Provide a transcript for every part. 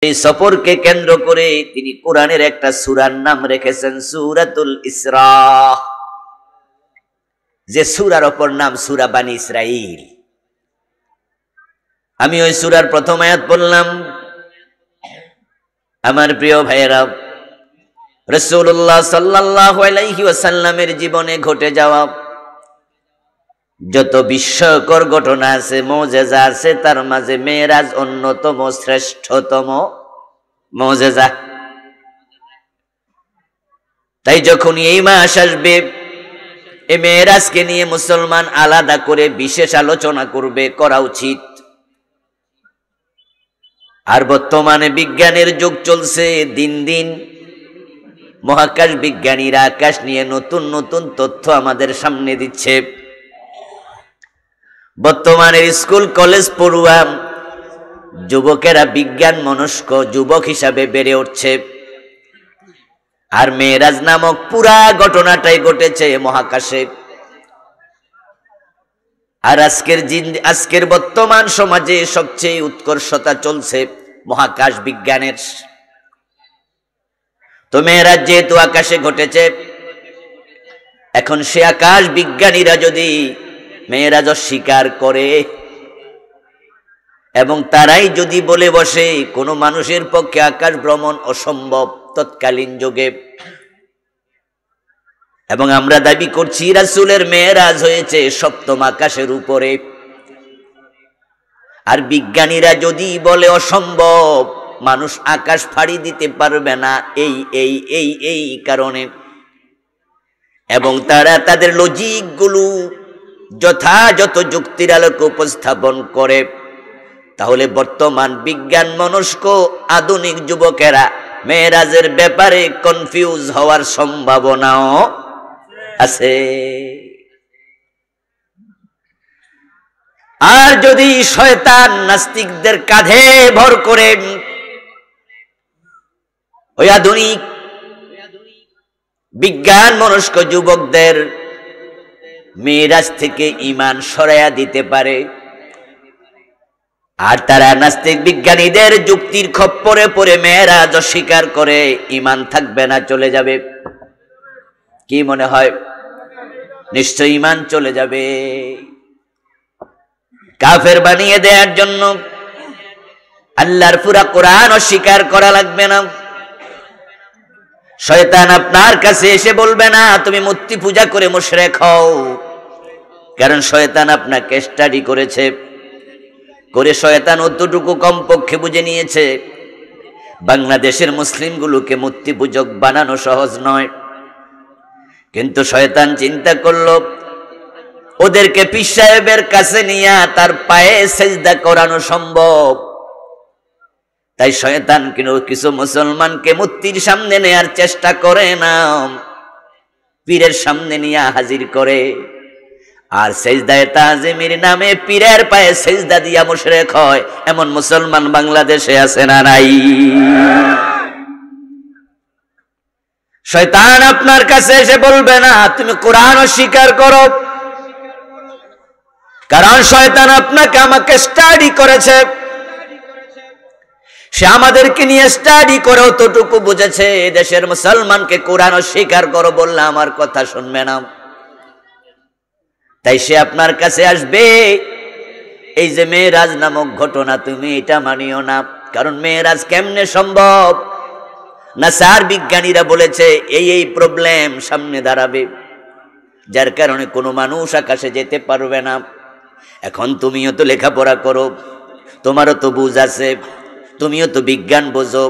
এই সফরকে কেন্দ্র করে তিনি কোরআনের একটা সূরার নাম রেখেছেন সূরাতুল ইসরা, যে সূরার অপর নাম সূরা বানী ইসরাঈল। আমি ওই সূরার প্রথম আয়াত বললাম। আমার প্রিয় ভাইয়েরা, রাসূলুল্লাহ সাল্লাল্লাহু আলাইহি ওয়াসাল্লামের জীবনে ঘটে যাওয়া যত বিস্ময়কর ঘটনা আছে, মুজিজা আছে, তার মাঝে মেরাজ অন্যতম শ্রেষ্ঠতম মুজিজা। তাই যখন এই মাস আসবে, এই মেরাজকে নিয়ে মুসলমান আলাদা করে বিশেষ আলোচনা করা উচিত। আর বর্তমানে বিজ্ঞানের যুগ চলছে, দিন দিন মহাকাশ বিজ্ঞানীরা আকাশ নিয়ে নতুন নতুন তথ্য আমাদের সামনে দিচ্ছে। বর্তমানের স্কুল কলেজ পড়ুয়া যুবকেরা বিজ্ঞান মনস্ক যুবক হিসাবে বেড়ে উঠছে। আর মেরাজ নামক পুরা ঘটনাটাই ঘটেছে মহাকাশে। আর আজকের বর্তমান সমাজে সবচেয়ে উৎকর্ষতা চলছে মহাকাশ বিজ্ঞানের। তো মেরাজ যেহেতু আকাশে ঘটেছে, এখন সে আকাশ বিজ্ঞানীরা যদি মেরাজ অস্বীকার করে এবং তারাই যদি বলে বসে কোনো মানুষের পক্ষে আকাশ ভ্রমণ অসম্ভব তৎকালীন যুগে, এবং আমরা দাবি করছি রাসূলের মেরাজ হয়েছে সপ্তম আকাশের উপরে, আর বিজ্ঞানীরা যদি বলে অসম্ভব, মানুষ আকাশ ফাড়ি দিতে পারবে না এই কারণে, এবং তারা তাদের লজিক গুলো যথাযথ যুক্তির আলোকে উপস্থাপন করে, তাহলে বর্তমান বিজ্ঞান মনস্ক আধুনিক যুবকেরা মেরাজের ব্যাপারে কনফিউজ হওয়ার সম্ভাবনাও আছে। আর যদি শয়তান নাস্তিকদের কাঁধে ভর করে ওই আধুনিক বিজ্ঞান মনস্ক যুবকদের মেরাজ থেকে ঈমান সরাইয়া দিতে পারে, আর তারা নাস্তিক বিজ্ঞানীদের যুক্তির খপ্পরে পড়ে মেরাজ অস্বীকার করে, ঈমান থাকবে না, চলে যাবে। কি মনে হয়? নিশ্চয় ঈমান চলে যাবে। কাফের বানিয়ে দেওয়ার জন্য আল্লাহর পুরা কোরআন অস্বীকার করা লাগবে না। শয়তান আপনার কাছে এসে বলবে না তুমি মূর্তি পূজা করে মুশরিক হও, কারণ শয়তান আপনাকে স্টাডি করেছে, করে শয়তান অতটুকু কমপক্ষে বুঝে নিয়েছে বাংলাদেশের মুসলিমগুলোকে মূর্তি পূজক বানানো সহজ নয়। কিন্তু শয়তান চিন্তা করলো ওদেরকে পীর সাহেবের কাছে নিয়ে তার পায়ে সেজদা করানো সম্ভব। তাই শয়তান কিছু মুসলমানকে মূর্তির সামনে নেয়ার চেষ্টা করে না, পীরের সামনে নিয়ে হাজির করে, আর সেজদায়ে তাজিমের নামে পীরের পায়ে সেজদা দিয়া মুশরিক হয় এমন মুসলমান বাংলাদেশে আছে না নাই? শয়তান আপনার কাছে এসে বলবে না তুমি কোরআন অস্বীকার করো, কারণ শয়তান আপনাকে আমাকে স্টাডি করেছে, সে আমাদেরকে নিয়ে স্টাডি করে অতটুকু বুঝেছে দেশের মুসলমানকে কোরআন অস্বীকার করো বললে আমার কথা শুনবে না। তাই সে আপনার কাছে আসবে, এই যে মেরাজ নামক ঘটনা তুমি এটা মানিও না, কারণ মেরাজ কেমনে সম্ভব? নাসার বিজ্ঞানীরা বলেছে এই প্রবলেম সামনে দাঁড়াবে, যার কারণে কোনো মানুষ আকাশে যেতে পারবে না। এখন তুমিও তো লেখাপড়া করো, তোমারও তো বুঝ আছে, তুমিও তো বিজ্ঞান বোঝো।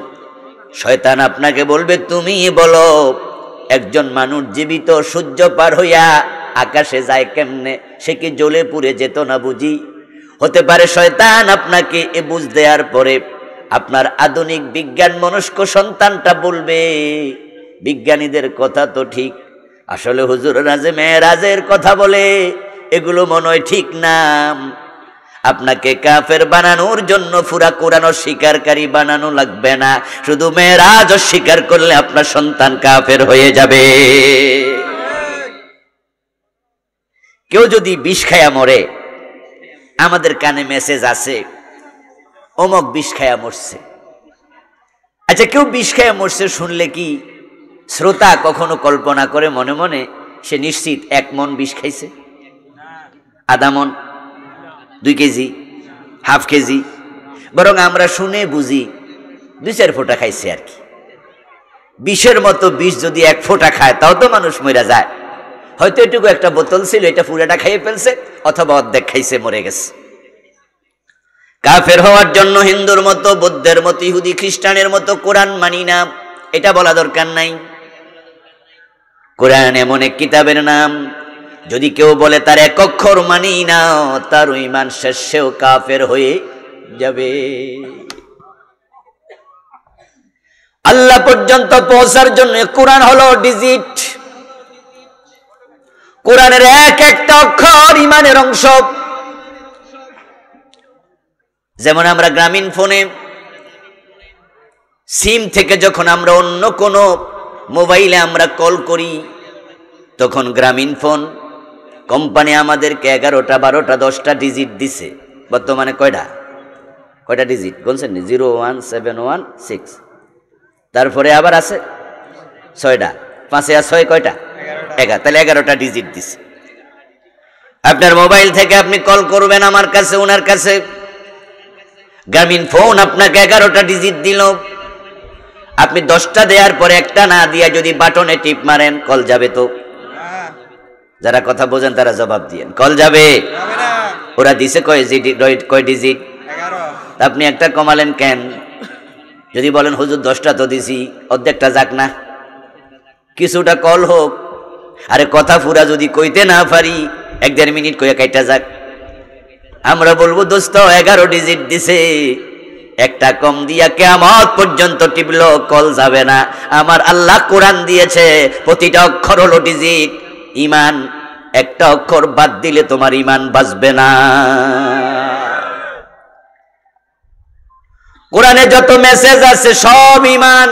শয়তান আপনাকে বলবে তুমি বলো একজন মানুষ জীবিত সূর্য পার হইয়া আকাশে যায় কেমনে? সে কি জ্বলে পুড়ে যেত না বুঝি? হতে পারে শয়তান আপনাকে এ বুঝ দেওয়ার পরে আপনার আধুনিক বিজ্ঞান মনস্ক সন্তানটা বলবে বিজ্ঞানীদের কথা তো ঠিক, আসলে হুজুররা যে মেরাজের কথা বলে এগুলো মনে হয় ঠিক না। আপনাকে কাফের বানানোর জন্য পুরা কোরআন অস্বীকারী বানানো লাগবে না, শুধু মেরাজ অস্বীকার করলে আপনার সন্তান কাফের হয়ে যাবে। কেউ যদি বিষ খায়া মরে, আমাদের কানে মেসেজ আছে অমুক বিষ খায়া মরছে, আচ্ছা, কেউ বিষ খেয়ে মরছে শুনলে কি শ্রোতা কখনো কল্পনা করে মনে মনে সে নিশ্চিত 1 মণ বিষ খাইছে? আধা মণ, 2 কেজি, হাফ কেজি? বরং আমরা শুনে বুঝি 2-4 ফোঁটা খাইছে আর কি। বিষের মতো বিষ যদি 1 ফোঁটা খায় তাও তো মানুষ মরে যায়। হয়তো এটুকু একটা বোতল ছিল, এটা পুরাটা খাইয়ে ফেলছে, অথবা অর্ধেক খাইছে, মরে গেছে। কাফের হওয়ার জন্য হিন্দুর মতো, বৌদ্ধের মতো, ইহুদি খ্রিস্টানের মতো কোরআন মানি না, এটা বলা দরকার নাই। কোরআন এমন এক কিতাবের নাম, যদি কেউ বলে তার 1 অক্ষর মানি না, তার ঈমান শেষেও কাফের হয়ে যাবে। আল্লাহ পর্যন্ত পৌঁছার জন্য কোরআন হলো ডিজিট। কোরআনের এক একটা অক্ষর ঈমানের অংশ। যেমন আমরা গ্রামীণ ফোনে সিম থেকে যখন আমরা অন্য কোনো মোবাইলে আমরা কল করি, তখন গ্রামীণ ফোন কোম্পানি আমাদেরকে 11টা 12টা 10টা ডিজিট দিছে। বর্তমানে কয়টা ডিজিট বলছেন? 01716। তারপরে আবার আছে 6টা, 5 আর 6 কয়টা? 11। তাহলে 11টা ডিজিট দিছে। আপনার মোবাইল থেকে আপনি কল করবেন আমার কাছে, ওনার কাছে, গ্রামীণ ফোন আপনাকে 11টা ডিজিট দিল। আপনি 10টা দেওয়ার পরে একটা না দিয়া যদি বাটনে টিপ মারেন, কল যাবে তো? যারা কথা বোঝেন তারা জবাব দিয়েন, কল যাবে? ওরা দিছে কয় ডিজিট? 11। আপনি একটা কমালেন কেন? যদি বলেন হুজুর 10টা তো দিছি, অর্ধেকটা যাক না, কিছুটা কল হোক। আরে কথা পুরা যদি কইতে না পারি, 1-1.5 মিনিট কইয়া কাইটা যাক। আমরা বলবো দোস্ত 11 ডিজিট দিছে, একটা কম দিয়া কিয়ামত পর্যন্ত টিপলো, কল যাবে না। আমার আল্লাহ কোরআন দিয়েছে, প্রতিটা অক্ষর হলো ডিজিট। ঈমান, একটা অক্ষর বাদ দিলে তোমার ঈমান বাঁচবে না। কোরআনে যত মেসেজ আছে সব ঈমান।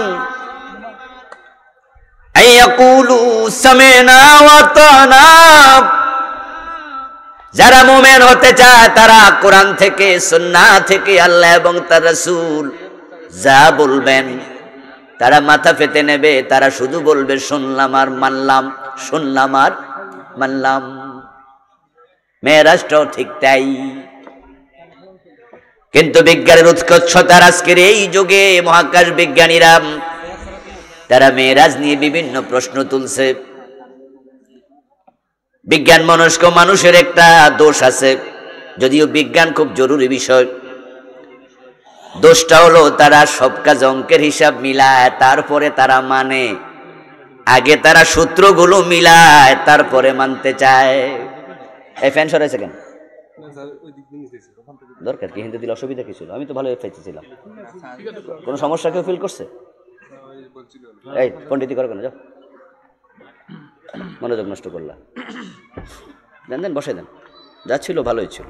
আইয়াকুলু সামি'না ওয়া আতা'না। যারা মুমিন হতে চায় তারা কোরআন থেকে, সুন্নাহ থেকে, আল্লাহ এবং তার রাসূল যা বলবেন তারা মাথা পেতে নেবে। তারা শুধু বলবে শুনলাম আর মানলাম, শুনলাম আর মানলাম। মেরাজটাও ঠিক তাই। কিন্তু বিজ্ঞানের উৎকর্ষতার আজকের এই যুগে মহাকাশ বিজ্ঞানীরা তারা মেরাজ নিয়ে বিভিন্ন প্রশ্ন তুলছে। বিজ্ঞান মনস্ক মানুষের একটা দোষ আছে, যদিও বিজ্ঞান খুব জরুরি বিষয়। দোষটা হলো তারা সব কাজ অঙ্কের হিসাব মিলায়, তারপরে তারা মানে। আগে তারা সূত্রগুলো মিলায়, তারপরে মানতে চায়। এই ফ্যান সরাইছে কেন? দরকার কি? হিন্দু দিলে অসুবিধা কি ছিল? আমি তো ভালো পাইতেছিলাম। কোনো সমস্যা কেউ ফিল করছে? এই পণ্ডিতি করো কেন? যাও, মনোযোগ নষ্ট করলা। দেন বসে দেন, যা ছিল ভালোই ছিল,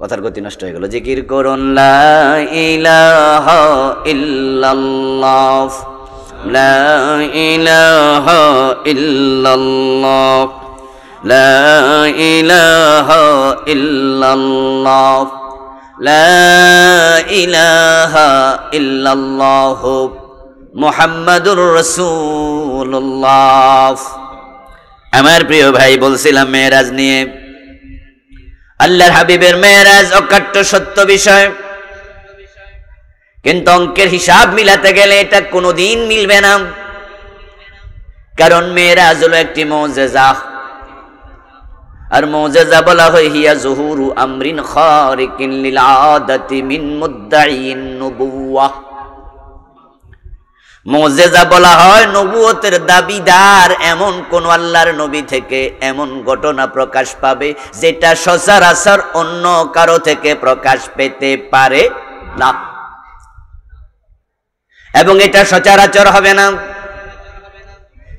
কথার গতি নষ্ট হয়ে গেল। জিকির করুন লা ইলাহা ইল্লাল্লাহ, লা ইলাহা ইল্লাল্লাহ, লা ইলাহা ইল্লাল্লাহ, লা ইলাহা ইল্লাল্লাহ মুহাম্মাদুর রাসূলুল্লাহ। আমার প্রিয় ভাই, বলছিলাম মেরাজ নিয়ে। আল্লাহর হাবিবের মেরাজ অকাট্য সত্য বিষয়, কিন্তু অঙ্কের হিসাব মিলাতে গেলে এটা কোনোদিন মিলবে না। কারণ মেরাজ হলো একটি মুজিজা, আর মুজিজা বলা হয় হিয়া যুহুরু আমরিন খারিকিন লিল আদাতি মিন মুদ্দাইন নবুওয়াহ। মুজিজা বলা হয় নবুয়তের দাবিদার এমন কোন আল্লাহর নবী থেকে এমন ঘটনা প্রকাশ পাবে যেটা সচরাচর অন্য কারো থেকে প্রকাশ পেতে পারে না, এবং এটা সচরাচর হবে না।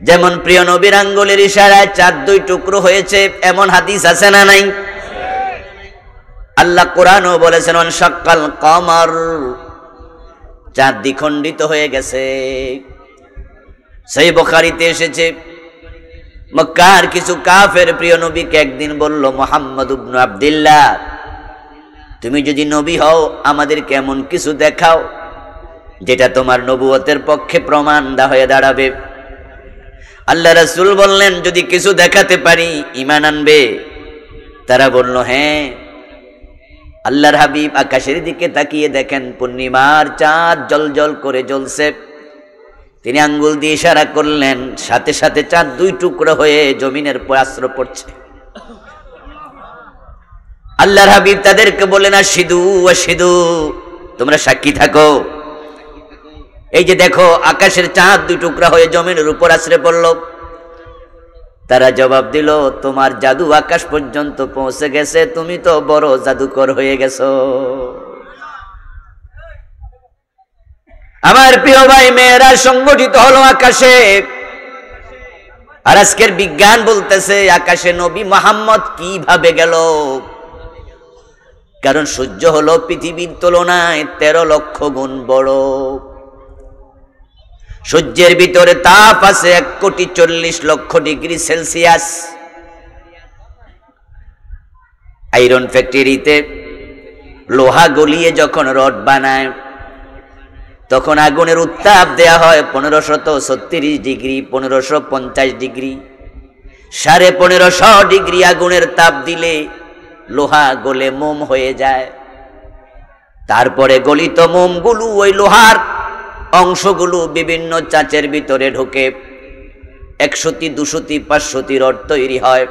যেমন প্রিয় নবীর আঙ্গুলের ইশারায় চাঁদ 2 টুকরো হয়েছে, এমন হাদিস আছে না নাই? আল্লাহ কোরআনও বলেছেন ওয়ানশাক্কাল কমার, চাঁদ দ্বিখণ্ডিত হয়ে গেছে। সহিহ বুখারীতে এসেছে, মক্কার কিছু কাফের প্রিয় নবীকে একদিন বলল, মুহাম্মদ ইবনে আব্দুল্লাহ, তুমি যদি নবী হও আমাদেরকে এমন কিছু দেখাও যেটা তোমার নবুয়তের পক্ষে প্রমাণ হয়ে দাঁড়াবে। আল্লাহ রাসূল বললেন, যদি কিছু দেখাতে পারি ঈমান আনবে? তারা বলল, হ্যাঁ। আল্লাহর হাবিব আকাশের দিকে তাকিয়ে দেখেন পূর্ণিমার চাঁদ জ্বলজ্বল করে জ্বলছে। তিনি আঙ্গুল দিয়ে ইশারা করলেন, সাথে সাথে চাঁদ দুই টুকরো হয়ে জমিনের উপর আছড়ে পড়ছে। আল্লাহর হাবিব তাদেরকে বলেন, আশহিদু আশহিদু, তোমরা সাক্ষী থাকো, এই যে দেখো আকাশের চাঁদ দুই টুকরা হয়ে জমিনের উপর আছড়ে পড়ল। তারা জবাব দিল, তোমার জাদু আকাশ পর্যন্ত পৌঁছে গেছে, তুমি তো বড় জাদুকর হয়ে গেছো। আমার প্রিয় ভাই, মেয়েরা সংগঠিত হলো আকাশে। আর আজকের বিজ্ঞান বলতেছে আকাশে নবী মুহাম্মদ কিভাবে গেল? কারণ সূর্য হলো পৃথিবীর তুলনায় 13 লক্ষ গুণ বড়। সূর্যের ভিতরে তাপ আছে 1,40,00,000 ডিগ্রি সেলসিয়াস। আয়রন ফ্যাক্টরিতে লোহা গলিয়ে যখন রড বানায়, তখন আগুনের উত্তাপ দেয়া হয় 1536 ডিগ্রি, 1550 ডিগ্রি। 1550 ডিগ্রি আগুনের তাপ দিলে লোহা গলে মোম হয়ে যায়। তারপরে গলিত মোমগুলো ওই লোহার অংশগুলো বিভিন্ন চাচের ভিতরে ঢোকে, 100টি 200টি 500টি রড তৈরি হয়।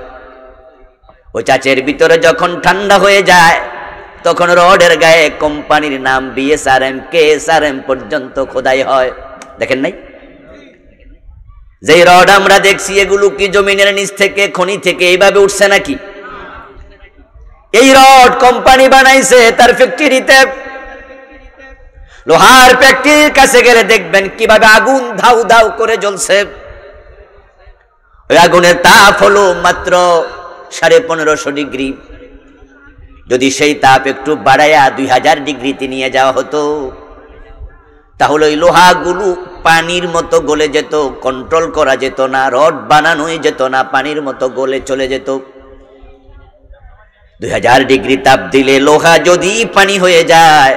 ওই চাচের ভিতরে যখন ঠান্ডা হয়ে যায়, তখন রডের গায়ে কোম্পানির নাম BSRM KSRM পর্যন্ত খোদাই হয়। দেখেন নাই? যে রড আমরা দেখছি এগুলো কি জমিনের নিচ থেকে, খনি থেকে এইভাবে উঠছে নাকি? এই রড কোম্পানি বানাইছে তার ফ্যাক্টরিতে। লোহার ফ্যাক্টরির কাছে গেলে দেখবেন কিভাবে আগুন ধাউ ধাউ করে জ্বলছে। ওই আগুনের তাপ হলো মাত্র 1550 ডিগ্রি। যদি সেই তাপ একটু বাড়াইয়া 2000 ডিগ্রিতে নিয়ে যাওয়া হতো, তাহলে ওই লোহাগুলো পানির মতো গলে যেত, কন্ট্রোল করা যেত না, রড বানানোই যেত না, পানির মতো গলে চলে যেত। 2000 ডিগ্রি তাপ দিলে লোহা যদি পানি হয়ে যায়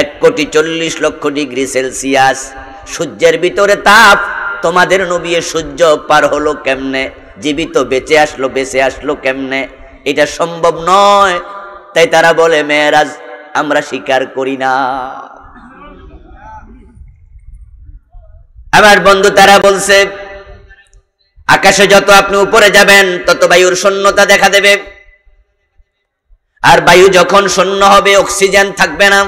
1,40,00,000 ডিগ্রি সেলসিয়াস। সূর্যের ভিতরে তাপ, তোমাদের নবী সূর্য পার হলো কেমনে? জীবিত বেঁচে আসলো কেমনে? এটা সম্ভব নয়। তাই তারা বলে মেরাজ আমরা স্বীকার করি না। আমার বন্ধু তারা বলছে, আকাশে যত আপনি উপরে যাবেন তত বায়ুর শূন্যতা দেখা দেবে। আর বায়ু যখন শূন্য হবে, অক্সিজেন থাকবে না।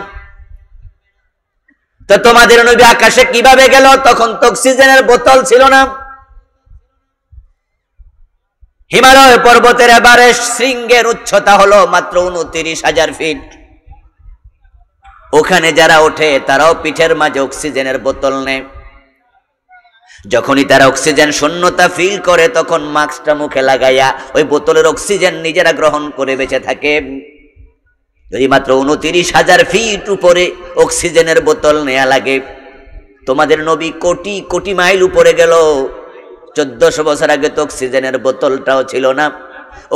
তো তোমাদের নবী আকাশে কিভাবে গেল? তখন তো অক্সিজেনের বোতল ছিল না। হিমালয় পর্বতের এভারেস্ট শৃঙ্গের উচ্চতা হলো মাত্র 29,000 ফিট। ওখানে যারা ওঠে তারাও পিঠের মাঝে অক্সিজেনের বোতল নেয়। যখনই তারা অক্সিজেন শূন্যতা ফিল করে, তখন মাস্কটা মুখে লাগাইয়া ওই বোতলের অক্সিজেন নিজেরা গ্রহণ করে বেঁচে থাকে। যদি মাত্র 29,000 ফিট উপরে অক্সিজেনের বোতল নেয়া লাগে, তোমাদের নবী কোটি কোটি মাইল উপরে গেল। 1400 বছর আগে তো অক্সিজেনের বোতলটাও ছিল না,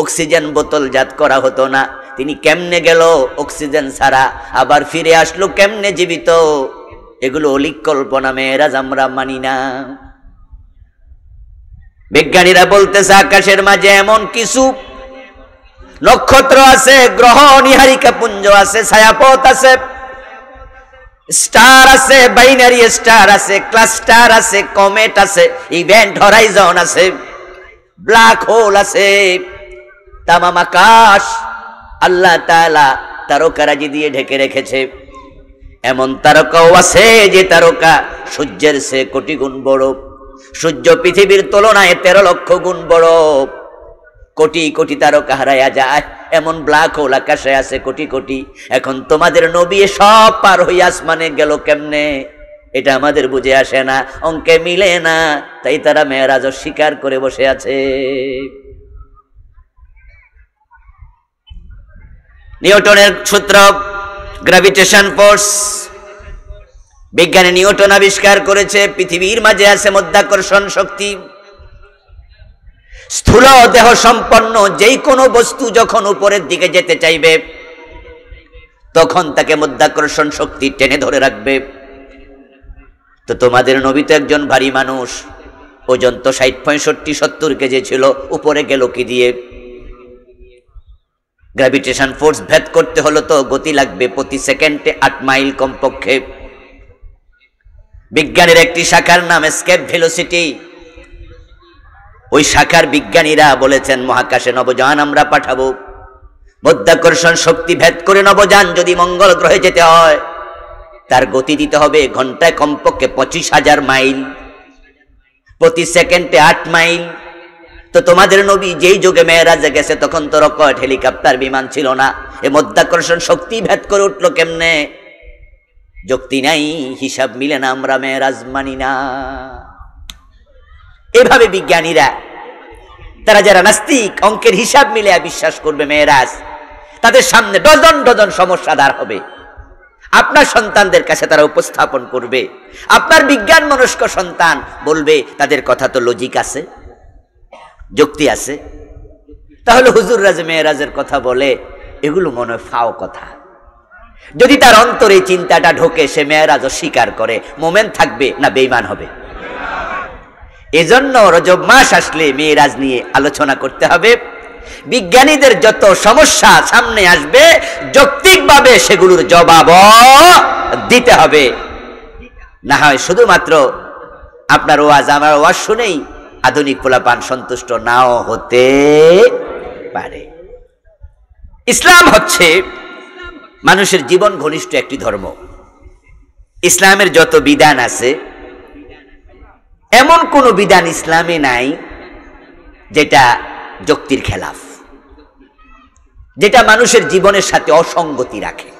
অক্সিজেন বোতল জাত করা হতো না। তিনি কেমনে গেল অক্সিজেন ছাড়া? আবার ফিরে আসলো কেমনে জীবিত? এগুলো অলিক কল্পনা, মেয়েরাজ আমরা মানি না। বিজ্ঞানীরা বলতেছে আকাশের মাঝে এমন কিছু নক্ষত্র আছে, গ্রহ নিহারিকা পুঞ্জ আছে, ছায়াপথ আছে, স্টার আছে, বাইনারি স্টার আছে, ক্লাস্টার আছে, কমেট আছে, ইভেন্ট হরাইজন আছে, ব্ল্যাক হোল আছে। তামাম আকাশ আল্লাহ তাআলা তারকারাজি দিয়ে ঢেকে রেখেছে। এমন তারকাও আছে যে তারকা সূর্যের চেয়ে কোটি গুণ বড়। সূর্য পৃথিবীর তুলনায় 13 লক্ষ গুণ বড়। কোটি কোটি তারকা হারায়া যায়, এমন ব্ল্যাক হোল আকাশে আছে কোটি কোটি। এখন তোমাদের নবী সব পার হইয়া আসমানে গেল কেমনে? এটা আমাদের বুঝে আসে না, অঙ্কে মিলে না। তাই তারা মেরাজ স্বীকার করে বসে আছে। নিউটনের সূত্র, গ্র্যাভিটেশন ফোর্স, বিজ্ঞানী নিউটন আবিষ্কার করেছে পৃথিবীর মাঝে আছে মাধ্যাকর্ষণ শক্তি। স্থূল দেহ সম্পন্ন যেই কোনো বস্তু যখন উপরের দিকে যেতে চাইবে, তখন তাকে মাধ্যাকর্ষণ শক্তি টেনে ধরে রাখবে। তো তোমাদের নবী তো একজন ভারী মানুষ, ওজন তো 60-65-70 কেজি ছিল, উপরে গেল কি দিয়ে? গ্র্যাভিটেশন ফোর্স ভেদ করতে হলো তো গতি লাগবে প্রতি সেকেন্ডে 8 মাইল কমপক্ষে। বিজ্ঞানের একটি শাখার নাম এসকেপ ভেলোসিটি। ওই শাখার বিজ্ঞানীরা বলেছেন মহাকাশে নবযান আমরা পাঠাবো। মাধ্যাকর্ষণ শক্তি ভেদ করে নবযান যদি মঙ্গল গ্রহে যেতে হয়, তার গতি দিতে হবে ঘন্টায় কমপক্ষে 25,000 মাইল, প্রতি সেকেন্ডে 8 মাইল। তো তোমাদের নবী যেই যুগে মেরাজে গেছে তখন তো রকেট, হেলিকপ্টার, বিমান ছিল না। এই মাধ্যাকর্ষণ শক্তি ভেদ করে উঠলো কেমনে? যুক্তি নাই, হিসাব মিলে না, আমরা মেরাজ মানি না। এভাবে বিজ্ঞানীরা, তারা যারা নাস্তিক, অঙ্কের হিসাব মিলে বিশ্বাস করবে মেরাজ, তাদের সামনে ডজন ডজন সমস্যা দাঁড় হবে। আপনার সন্তানদের কাছে তারা উপস্থাপন করবে, আপনার বিজ্ঞান মনস্ক সন্তান বলবে তাদের কথা তো লজিক আছে, যুক্তি আছে। তাহলে হুজুর রাজ মেরাজের কথা বলে, এগুলো মনে ফাও কথা। যদি তার অন্তরে চিন্তাটা ঢোকে, সে মেরাজ স্বীকার করে, মোমেন থাকবে না বেঈমান হবে? এজন্য রজব মাস আসলে মেরাজ নিয়ে আলোচনা করতে হবে। বিজ্ঞানীদের যত সমস্যা সামনে আসবে, যৌক্তিকভাবে সেগুলোর জবাব দিতে হবে। না হয় শুধুমাত্র আপনার ওয়াজ, আমার ওয়াজ শুনেই আধুনিক পোলাপান সন্তুষ্ট নাও হতে পারে। ইসলাম হচ্ছে মানুষের জীবন ঘনিষ্ঠ একটি ধর্ম। ইসলামের যত বিধান আছে, এমন কোন বিধান ইসলামে নাই যেটা যুক্তির খেলাফ, যেটা মানুষের জীবনের সাথে অসঙ্গতি রাখে।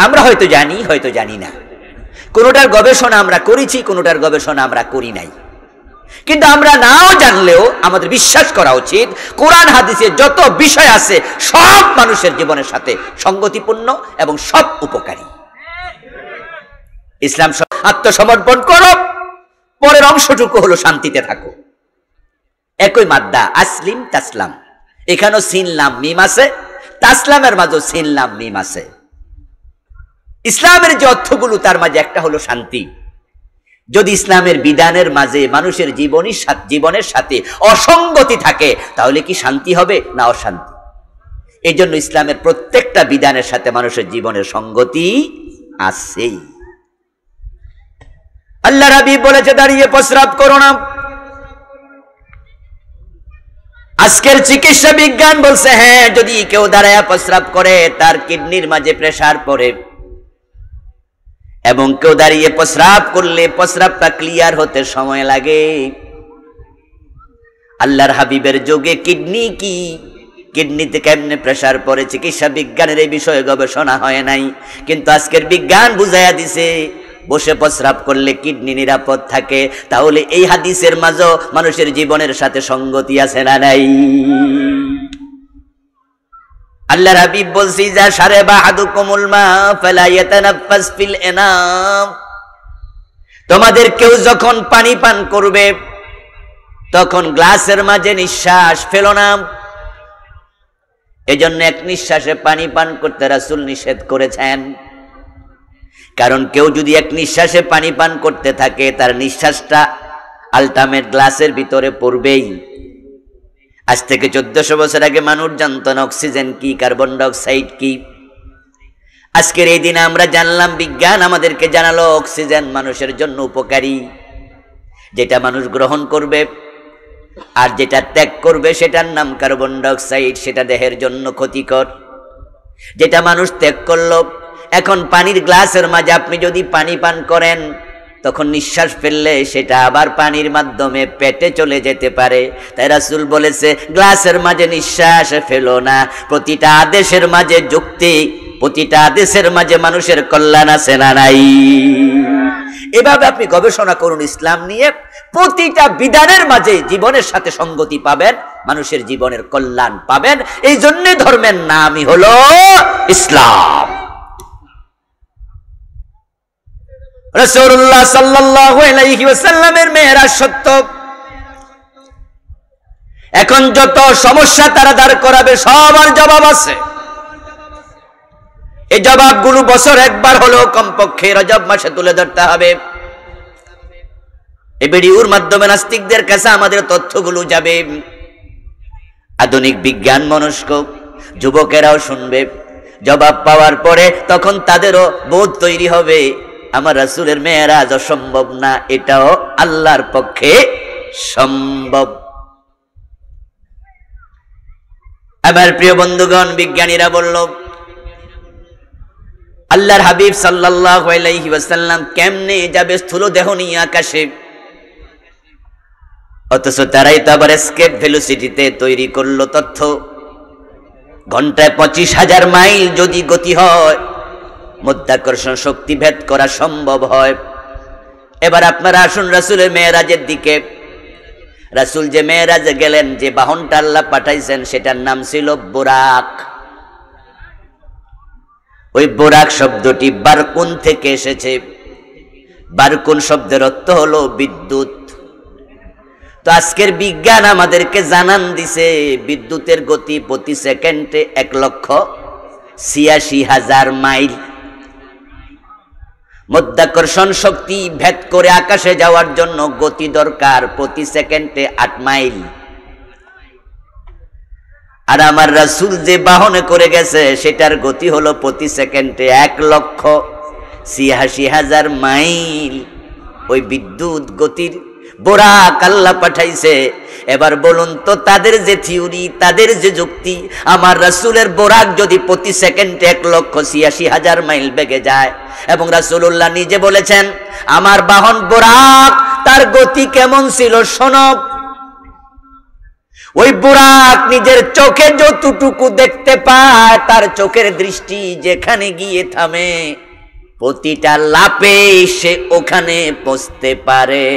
আমরা হয়তো জানি, হয়তো জানি না, কোনোটার গবেষণা আমরা করেছি, কোনোটার গবেষণা আমরা করি নাই। কিন্তু আমরা নাও জানলেও আমাদের বিশ্বাস করা উচিত, কোরআন হাদিসে যত বিষয় আছে সব মানুষের জীবনের সাথে সঙ্গতিপূর্ণ এবং সব উপকারী। ইসলাম আত্মসমর্পণ করো, পরের অংশটুকু হলো শান্তিতে থাকো। একই মাদ্দা, আসলিম তাসলাম, এখানেও সিন লাম মিম আছে, তাসলামের মাঝেও সিন লাম মিম আছে। ইসলামের যে অর্থগুলো, তার মাঝে একটা হলো শান্তি। যদি ইসলামের বিধানের মাঝে মানুষের জীবনের সাথে অসঙ্গতি থাকে, তাহলে কি শান্তি হবে না অশান্তি? এই জন্য ইসলামের প্রত্যেকটা বিধানের সাথে মানুষের জীবনের সঙ্গতি আছেই। আল্লাহ রাবী বলেছে দাঁড়িয়ে প্রস্রাব করো না। আজকের চিকিৎসা বিজ্ঞান বলছে হ্যাঁ, যদি কেউ দাঁড়ায়া প্রস্রাব করে তার কিডনির মাঝে প্রেসার পড়ে, এবং কেউ দাঁড়িয়ে প্রস্রাব করলে প্রস্রাবটা ক্লিয়ার হতে সময় লাগে। আল্লাহর হাবিবের যুগে কিডনি কি, কিডনিতে কেমনে প্রেসার পড়ে, চিকিৎসা বিজ্ঞানের এই বিষয়ে গবেষণা হয় নাই। কিন্তু আজকের বিজ্ঞান বুঝাইয়া দিছে, বসে প্রস্রাব করলে কিডনি নিরাপদ থাকে। তাহলে এই হাদিসের মাঝে মানুষের জীবনের সাথে সঙ্গতি আছে না নাই? আল্লাহর হাবিব বলছি, যা শারাবা আহাদুকুমুল মা ফালা ইয়াতানাফাস ফিল ইনাম, তোমাদের কেউ যখন পানি পান করবে তখন গ্লাসের মাঝে নিঃশ্বাস ফেলো না। এজন্য এক নিঃশ্বাসে পানি পান করতে রাসূল নিষেধ করেছেন। কারণ কেউ যদি এক নিঃশ্বাসে পানি পান করতে থাকে, তার নিঃশ্বাসটা আলটিমেট গ্লাসের ভিতরে পড়বেই। আজ থেকে 1400 বছর আগে মানুষ জানত না অক্সিজেন কি, কার্বন ডাইঅক্সাইড কি। আজকের এই দিনে আমরা জানলাম, বিজ্ঞান আমাদেরকে জানালো অক্সিজেন মানুষের জন্য উপকারী। যেটা মানুষ গ্রহণ করবে আর যেটা ত্যাগ করবে সেটার নাম কার্বন ডাইঅক্সাইড, সেটা দেহের জন্য ক্ষতিকর। যেটা মানুষ ত্যাগ করলো, এখন পানির গ্লাসের মাঝে আপনি যদি পানি পান করেন, তখন নিঃশ্বাস ফেললে সেটা আবার পানির মাধ্যমে পেটে চলে যেতে পারে। তাই রাসূল বলেছে, গ্লাসের মাঝে নিঃশ্বাস ফেলো না। প্রতিটা আদেশের মাঝে যুক্তি, প্রতিটা আদেশের মাঝে মানুষের কল্যাণ আছে না নাই? এভাবে আপনি গবেষণা করুন ইসলাম নিয়ে, প্রতিটা বিধানের মাঝে জীবনের সাথে সঙ্গতি পাবেন, মানুষের জীবনের কল্যাণ পাবেন। এই জন্য ধর্মের নামই হলো ইসলাম। রাসূলুল্লাহ সাল্লাল্লাহু আলাইহি ওয়াসাল্লামের মেরাজ সত্য। এখন যত সমস্যা তারা দাঁড় করাবে, সবার জবাব আছে। এই জবাবগুলো বছর একবার হলেও কমপক্ষে রজব মাসে তুলে ধরতে হবে। এই ভিডিওর মাধ্যমে নাস্তিকদের কাছে আমাদের তথ্যগুলো যাবে, আধুনিক বিজ্ঞান মনস্ক যুবকেরাও শুনবে। জবাব পাওয়ার পরে তখন তাদেরও বোধ তৈরি হবে আমার রাসূলের মেরাজ অসম্ভব না, এটাও আল্লাহর পক্ষে সম্ভব। আমার প্রিয় বন্ধুগণ, বিজ্ঞানীরা বলল আল্লাহর হাবিব সাল্লাল্লাহু আলাইহি ওয়াসাল্লাম কেমনে যাবে স্থূল দেহ নিয়ে আকাশে, অথচ তারাই তো আবার এসকেপ ভেলোসিটিতে তৈরি করলো তথ্য। ঘন্টায় 25,000 মাইল যদি গতি হয়, মাধ্যাকর্ষণ শক্তি ভেদ করা সম্ভব হয়। এবার আপনারা আসুন রাসূলের মেরাজের দিকে। রাসূল যে মেরাজে গেলেন, যে বাহনটা আল্লাহ পাঠাইছেন সেটার নাম ছিল বুরাক। ওই বুরাক শব্দটি বারকুন থেকে এসেছে। বারকুন শব্দের অর্থ হলো বিদ্যুৎ। তো আজকের বিজ্ঞান আমাদেরকে জানান দিছে বিদ্যুতের গতি প্রতি সেকেন্ডে 1,86,000 মাইল। মাধ্যাকর্ষণ শক্তি ভেদ করে আকাশে যাওয়ার জন্য গতি দরকার প্রতি সেকেন্ডে 8 মাইল। আর আমার রাসূল যে বাহনে করে গেছে সেটার গতি হলো প্রতি সেকেন্ডে 1,86,000 মাইল। ওই বিদ্যুৎ গতির বুরাক আল্লাহ পাঠাইছে। এবার বলুন তো, তাদের যে থিওরি, তাদের যে যুক্তি, আমার রাসূলের বুরাক যদি প্রতি সেকেন্ডে 1,86,000 মাইল বেগে যায়, এবং রাসূলুল্লাহ নিজে বলেছেন আমার বাহন বুরাক, তার গতি কেমন ছিল শোনো। ওই বুরাক নিজের চোখে যতটুকু দেখতে পায়, তার চোখের দৃষ্টি যেখানে গিয়ে থামে, প্রতিটা লাপে সে ওখানে পৌঁছতে পারে।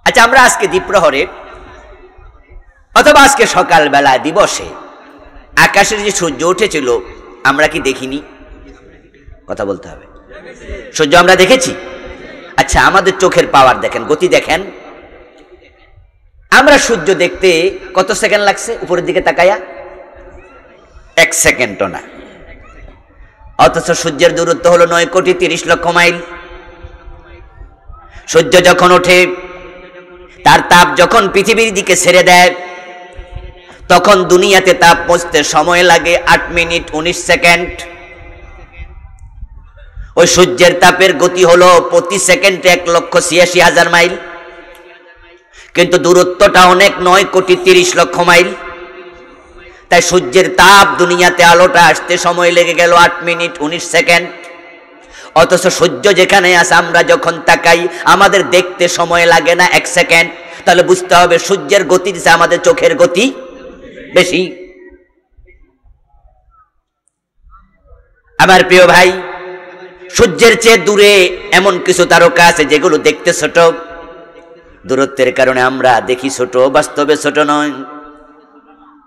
আচ্ছা, আমরা আজকে দ্বীপ্রহরে অথবা আজকে সকালবেলা দিবসে আকাশের যে সূর্য উঠেছিল আমরা কি দেখিনি? কথা বলতে হবে। সূর্য আমরা দেখেছি। আচ্ছা, আমাদের চোখের পাওয়ার দেখেন, গতি দেখেন। আমরা সূর্য দেখতে কত সেকেন্ড লাগছে উপরের দিকে তাকায়া? 1 সেকেন্ডও না। অথচ সূর্যের দূরত্ব হলো 9,30,00,000 মাইল। সূর্য যখন ওঠে, তার তাপ যখন পৃথিবীর দিকে ছেড়ে দেয়, তখন দুনিয়াতে তাপ পৌঁছতে সময় লাগে 8 মিনিট 19 সেকেন্ড। ওই সূর্যের তাপের গতি হলো প্রতি সেকেন্ডে 1,86,000 মাইল, কিন্তু দূরত্বটা অনেক, 9,30,00,000 মাইল। তাই সূর্যের তাপ দুনিয়াতে আলোটা আসতে সময় লেগে গেল 8 মিনিট 19 সেকেন্ড। অথচ সূর্য যেখানে আছে, আমরা যখন তাকাই আমাদের দেখতে সময় লাগে না 1 সেকেন্ড। তাহলে বুঝতে হবে সূর্যের গতির চেয়ে আমাদের চোখের গতি বেশি। আমার প্রিয় ভাই, সূর্যের চেয়ে দূরে এমন কিছু তারকা আছে যেগুলো দেখতে ছোট, দূরত্বের কারণে আমরা দেখি ছোট, বাস্তবে ছোট নয়।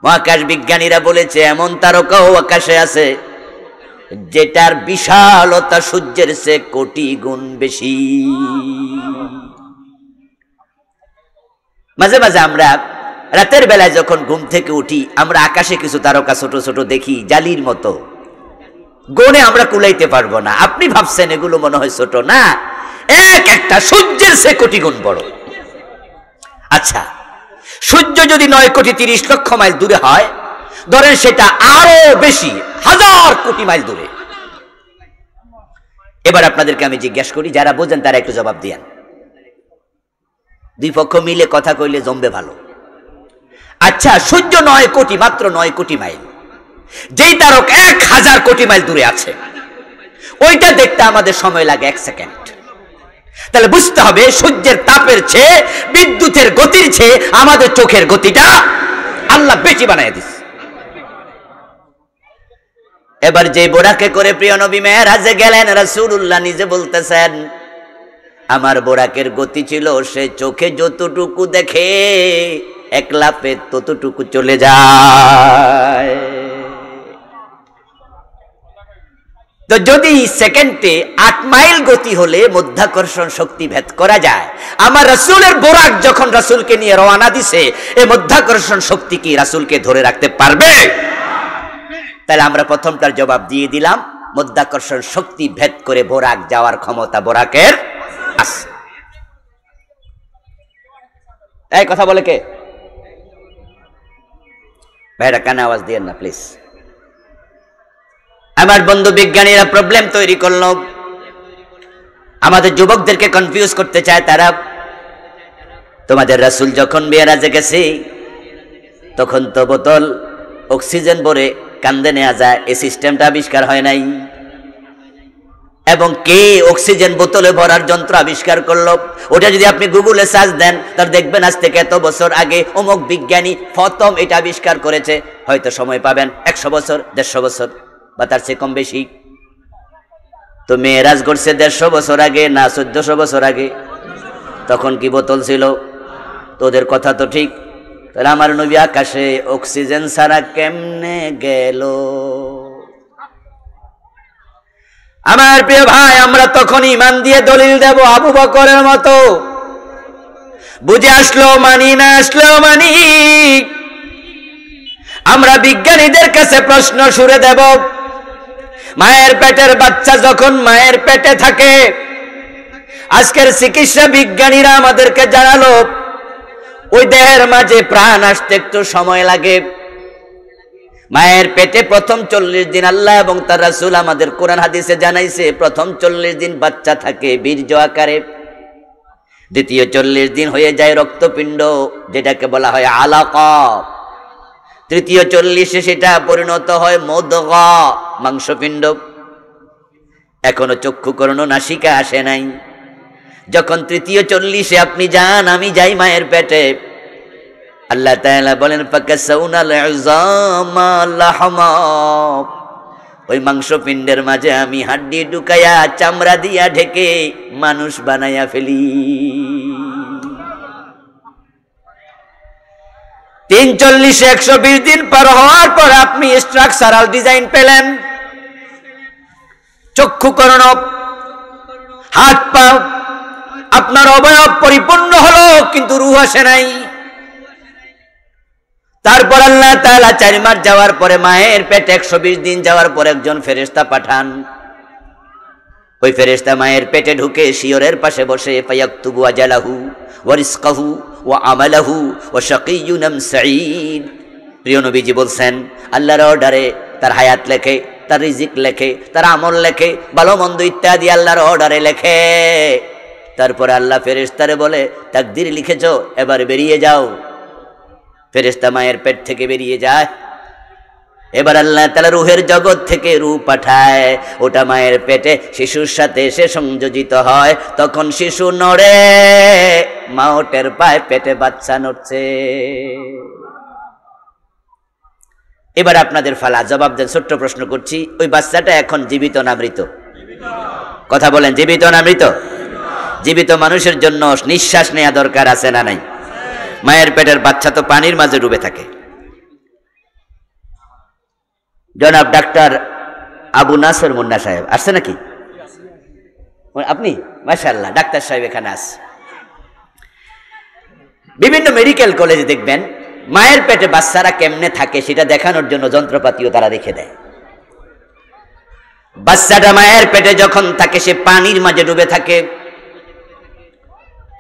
মহাকাশ বিজ্ঞানীরা বলেছে এমন তারকাও আকাশে আছে যেটার বিশালতা সূর্যের চেয়ে কোটি গুণ বেশি। মাঝে মাঝে আমরা রাতের বেলায় যখন ঘুম থেকে উঠি, আমরা আকাশে কিছু তারকা ছোট ছোট দেখি, জালির মতো, গনে আমরা কুলাইতে পারবো না। আপনি ভাবছেন এগুলো মনে হয় ছোট, না, এক একটা সূর্যের চেয়ে কোটি গুণ বড়। আচ্ছা, সূর্য যদি 9,30,00,000 মাইল দূরে হয়, ধরেন সেটা আরো বেশি, 1000 কোটি মাইল দূরে। এবার আপনাদেরকে আমি জিজ্ঞাসা করি, যারা বোঝেন তারা একটু জবাব দিয়েন। দুই পক্ষ মিলে কথা কইলে জমবে ভালো। আচ্ছা, সূর্য 9 কোটি, মাত্র 9 কোটি মাইল, যেই তারক 1000 কোটি মাইল দূরে আছে, ওইটা দেখতে আমাদের সময় লাগে 1 সেকেন্ড। তাহলে বুঝতে হবে সূর্যের তাপের চেয়ে, বিদ্যুতের গতির চেয়ে আমাদের চোখের গতিটা আল্লাহ বেশি বানায় দিচ্ছে। এবার যে বোরাকে করে প্রিয় নবী মেরাজে গেলেন, রাসূলুল্লাহ নিজে বলতেছেন আমার বোরাকের গতি ছিল, সে চোখে যতটুকু দেখে 1 লাফে ততটুকু চলে যায়। তো যদি সেকেন্ডে 8 মাইল গতি হলে মাধ্যাকর্ষণ শক্তি ভেদ করা যায়, আমার রাসূলের বোরাক যখন রাসূলকে নিয়ে রওনা দিছে, এই মাধ্যাকর্ষণ শক্তি কি রাসূলকে ধরে রাখতে পারবে? তাহলে আমরা প্রথমটার জবাব দিয়ে দিলাম, মধ্যাকর্ষণ শক্তি ভেদ করে বোরাক যাওয়ার ক্ষমতা বোরাকের আছে। এই কথা বলে কে? ভাইরা কানে আওয়াজ দিয়েন না প্লিজ। আমার বন্ধু বিজ্ঞানীরা প্রবলেম তৈরি করলো, আমাদের যুবকদেরকে কনফিউজ করতে চায় তারা। তোমাদের রাসূল যখন মেরাজে গেছে তখন তো বোতল অক্সিজেন ভরে কান্দে নেওয়া যায়, এই সিস্টেমটা আবিষ্কার হয় নাই। এবং কে অক্সিজেন বোতলে ভরার যন্ত্র আবিষ্কার করলো, ওটা যদি আপনি গুগলে সার্চ দেন তাহলে দেখবেন আজ থেকে এত বছর আগে অমুক বিজ্ঞানী প্রথম এটা আবিষ্কার করেছে। হয়তো সময় পাবেন 100 বছর, 150 বছর বা তার চেয়ে কম বেশি। তো মেরাজ করছে 150 বছর আগে না 1400 বছর আগে? তখন কি বোতল ছিল? তোদের কথা তো ঠিক। তাহলে আমার নবী আকাশে অক্সিজেন ছাড়া কেমনে গেল? আমার প্রিয় ভাই, আমরা তখন ঈমান দিয়ে দলিল দেব আবু বকরের মতো, বুঝে আসলেও মানি, না আসলেও মানি। আমরা বিজ্ঞানীদের কাছে প্রশ্ন ছুড়ে দেব, মায়ের পেটের বাচ্চা যখন মায়ের পেটে থাকে, আজকের চিকিৎসা বিজ্ঞানীরা আমাদেরকে জানালো ওই দেহের মাঝে প্রাণ আসতে একটু সময় লাগে। মায়ের পেটে প্রথম 40 দিন আল্লাহ এবং তার রাসূল আমাদের কোরআন হাদিসে জানাইছে, প্রথম 40 দিন বাচ্চা থাকে বীর্য আকারে, দ্বিতীয় 40 দিন হয়ে যায় রক্তপিণ্ড, যেটাকে বলা হয় আলাকা, তৃতীয় 40-এ সেটা পরিণত হয় মুদগা, মাংসপিণ্ড। এখনো চক্ষুকর্ণ নাসিকা আসে নাই। যখন তৃতীয় 40-এ আপনি যান, আমি যাই মায়ের পেটে, আল্লাহ তাআলা বলেন ফাকাসাউনাল ইযামা লাহমা, ওই মাংসপিণ্ডের মাঝে আমি হাড্ডি ঢুকায়া চামড়া দিয়া ঢেকে মানুষ বানায়া ফেলি। 340-এ 120 দিন পার হওয়ার পর আপনি স্ট্রাকচারাল ডিজাইন পেলেন, চক্ষুকর্ণ, হাত পা, আপনার অবয়ব পরিপূর্ণ হলো, কিন্তু রূহ আসে নাই। তারপর আল্লাহ তাআলা 4 মাস যাওয়ার পরে মায়ের পেটে 120 দিন যাওয়ার পর একজন ফেরেশতা পাঠান। ওই ফেরেশতা মায়ের পেটে ঢুকে শিয়রের পাশে বসে ফায়াকতুবু আজালাহু ওয়া রিজকাহু ওয়া আমালাহু ওয়া শাকিয়্যুন আম সাঈদ। প্রিয় নবীজি বলছেন, আল্লাহর অর্ডারে তার হায়াত লেখে, তার রিজিক লেখে, তার আমল লেখে, ভালো মন্দ ইত্যাদি আল্লাহর অর্ডারে লেখে। তারপরে আল্লাহ ফেরেশতারে বলে, তাকদীর লিখেছো, এবার বেরিয়ে যাও। ফেরেশতা মায়ের পেট থেকে বেরিয়ে যায়। এবার আল্লাহ তাআলা রূহের জগৎ থেকে রূহ পাঠায়, ওটা মায়ের পেটে শিশুর সাথে এসে সংযোজিত হয়। তখন শিশু নড়ে, মাও টের পায় পেটে বাচ্চা নড়ছে। এবার আপনাদের ফালা, জবাব দেন। ছোট্ট প্রশ্ন করছি, ওই বাচ্চাটা এখন জীবিত না মৃত? কথা বলেন, জীবিত না মৃত? জীবিত মানুষের জন্য নিঃশ্বাস নেওয়া দরকার আছে না নাই? মায়ের পেটের বাচ্চা তো পানির মাঝে ডুবে থাকে। জনাব ডাক্তার আবু নাসর মুন্না সাহেব আসছে নাকি? আপনি? মাশাআল্লাহ, ডাক্তার সাহেব এখানে আছে। বিভিন্ন মেডিকেল কলেজে দেখবেন মায়ের পেটে বাচ্চারা কেমনে থাকে সেটা দেখানোর জন্য যন্ত্রপাতিও তারা রেখে দেয়। বাচ্চাটা মায়ের পেটে যখন থাকে সে পানির মাঝে ডুবে থাকে।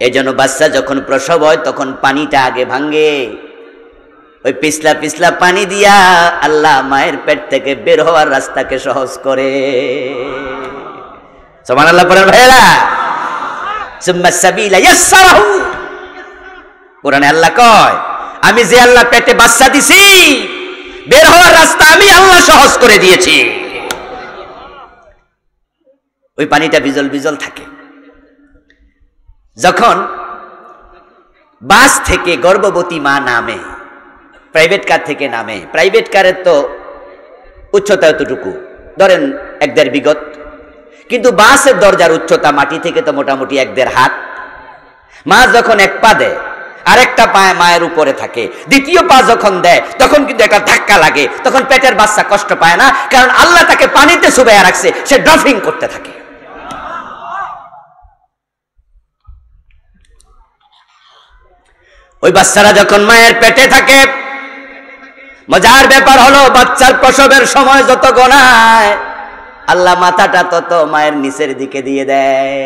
এই জন্য বাচ্চা যখন প্রসব হয় তখন পানিটা আগে ভাঙে, ওই পিছলা পিছলা পানি দিয়া আল্লাহ মায়ের পেট থেকে বের হওয়ার রাস্তাকে সহজ করে। সুবহানাল্লাহ পড়েন ভাইরা। সুম্মা সাবিলা ইয়াসসারাহু, কোরআনে আল্লাহ কয়, আমি যে আল্লাহ পেটে বাচ্চা দিছি, বের হওয়ার রাস্তা আমি আল্লাহ সহজ করে দিয়েছি। ওই পানিটা বিজল বিজল থাকে। যখন বাস থেকে গর্ভবতী মা নামে, প্রাইভেট কার থেকে নামে, প্রাইভেট কারের তো উচ্চতা এতটুকু, ধরেন 1-1.5 বিঘত, কিন্তু বাসের দরজার উচ্চতা মাটি থেকে তো মোটামুটি 1-1.5 হাত। মা যখন এক পা দেয়, আরেকটা পা মায়ের উপরে থাকে, দ্বিতীয় পা যখন দেয় তখন কিন্তু একটা ধাক্কা লাগে। তখন পেটের বাচ্চা কষ্ট পায় না, কারণ আল্লাহ তাকে পানিতে চুবাইয়া রাখছে, সে ড্রপিং করতে থাকে। ওই বাচ্চারা যখন মায়ের পেটে থাকে, মজার ব্যাপার হলো বাচ্চার প্রসবের সময় যত গণায় আল্লাহ মাথাটা তত মায়ের নিচের দিকে দিয়ে দেয়।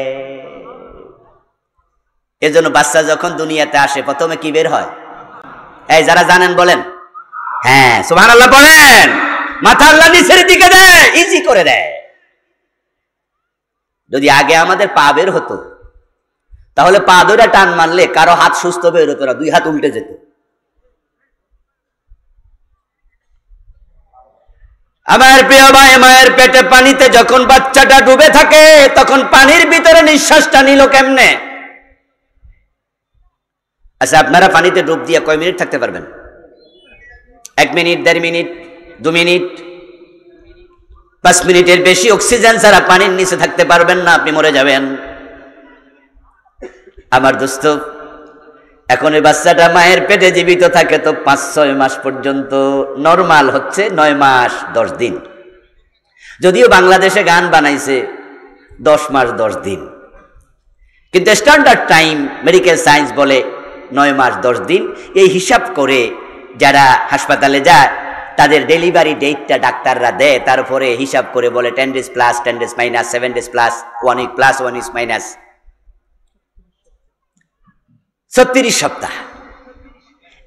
এজন্য বাচ্চা যখন দুনিয়াতে আসে প্রথমে কি বের হয়? এই যারা জানেন বলেন হ্যাঁ সুবহানাল্লাহ বলেন। মাথা আল্লাহ নিচের দিকে দেয়, ইজি করে দেয়। যদি আগে আমাদের পা বের হতো তাহলে পা ধরে টান মারলে কারো হাত সুস্থ বের হতো না, দুই হাত উল্টে যেত। আমার প্রিয় ভাই, মায়ের পেটে পানিতে যখন বাচ্চাটা ডুবে থাকে তখন পানির ভিতরে নিঃশ্বাসটা নিল কেমনে? আচ্ছা, আপনারা পানিতে ডুব দিয়ে কয় মিনিট থাকতে পারবেন? 1 মিনিট, 1.5 মিনিট, 2 মিনিট, 5 মিনিটের বেশি অক্সিজেন ছাড়া পানির নিচে থাকতে পারবেন না, আপনি মরে যাবেন। আমার দোস্ত, এখন এই বাচ্চাটা মায়ের পেটে জীবিত থাকে তো 5-6 মাস পর্যন্ত। নরমাল হচ্ছে 9 মাস 10 দিন। যদিও বাংলাদেশে গান বানাইছে 10 মাস 10 দিন, কিন্তু স্ট্যান্ডার্ড টাইম মেডিকেল সায়েন্স বলে 9 মাস 10 দিন। এই হিসাব করে যারা হাসপাতালে যায় তাদের ডেলিভারি ডেটটা ডাক্তাররা দেয়, তারপরে হিসাব করে বলে 10 days plus, 10 days minus, 7 days plus, 1 week plus, 1 week minus, 36 সপ্তাহ।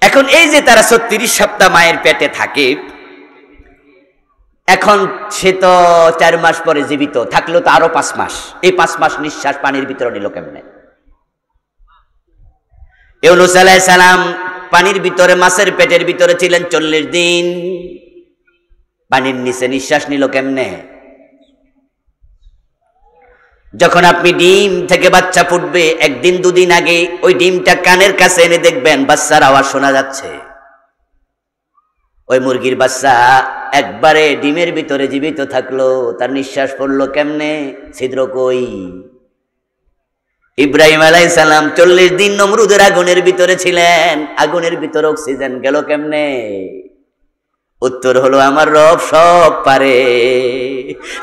এখন এই যে তারা 36 সপ্তাহ মায়ের পেটে থাকে, এখন সে তো 4 মাস পরে জীবিত থাকলো, তো আরো 5 মাস। এই 5 মাস নিঃশ্বাস পানির ভিতরে নিল কেমনে? ইউনূস আলাইহিস সালাম পানির ভিতরে, মাছের পেটের ভিতরে ছিলেন 40 দিন। পানির নিচে নিঃশ্বাস নিল কেমনে? যখন আপনি ডিম থেকে বাচ্চা ফুটবে 1 দিন 2 দিন আগে ওই ডিমটা কানের কাছে এনে দেখবেন বাচ্চার আওয়াজ শোনা যাচ্ছে। ওই মুরগির বাচ্চা একবারে ডিমের ভিতরে জীবিত থাকলো, তার নিঃশ্বাস পড়লো কেমনে? ছিদ্র কই? ইব্রাহিম আলাইহিস সালাম 40 দিন নমরুদের আগুনের ভিতরে ছিলেন, আগুনের ভিতরে অক্সিজেন গেল কেমনে? উত্তর হলো আমার রব সব পারে।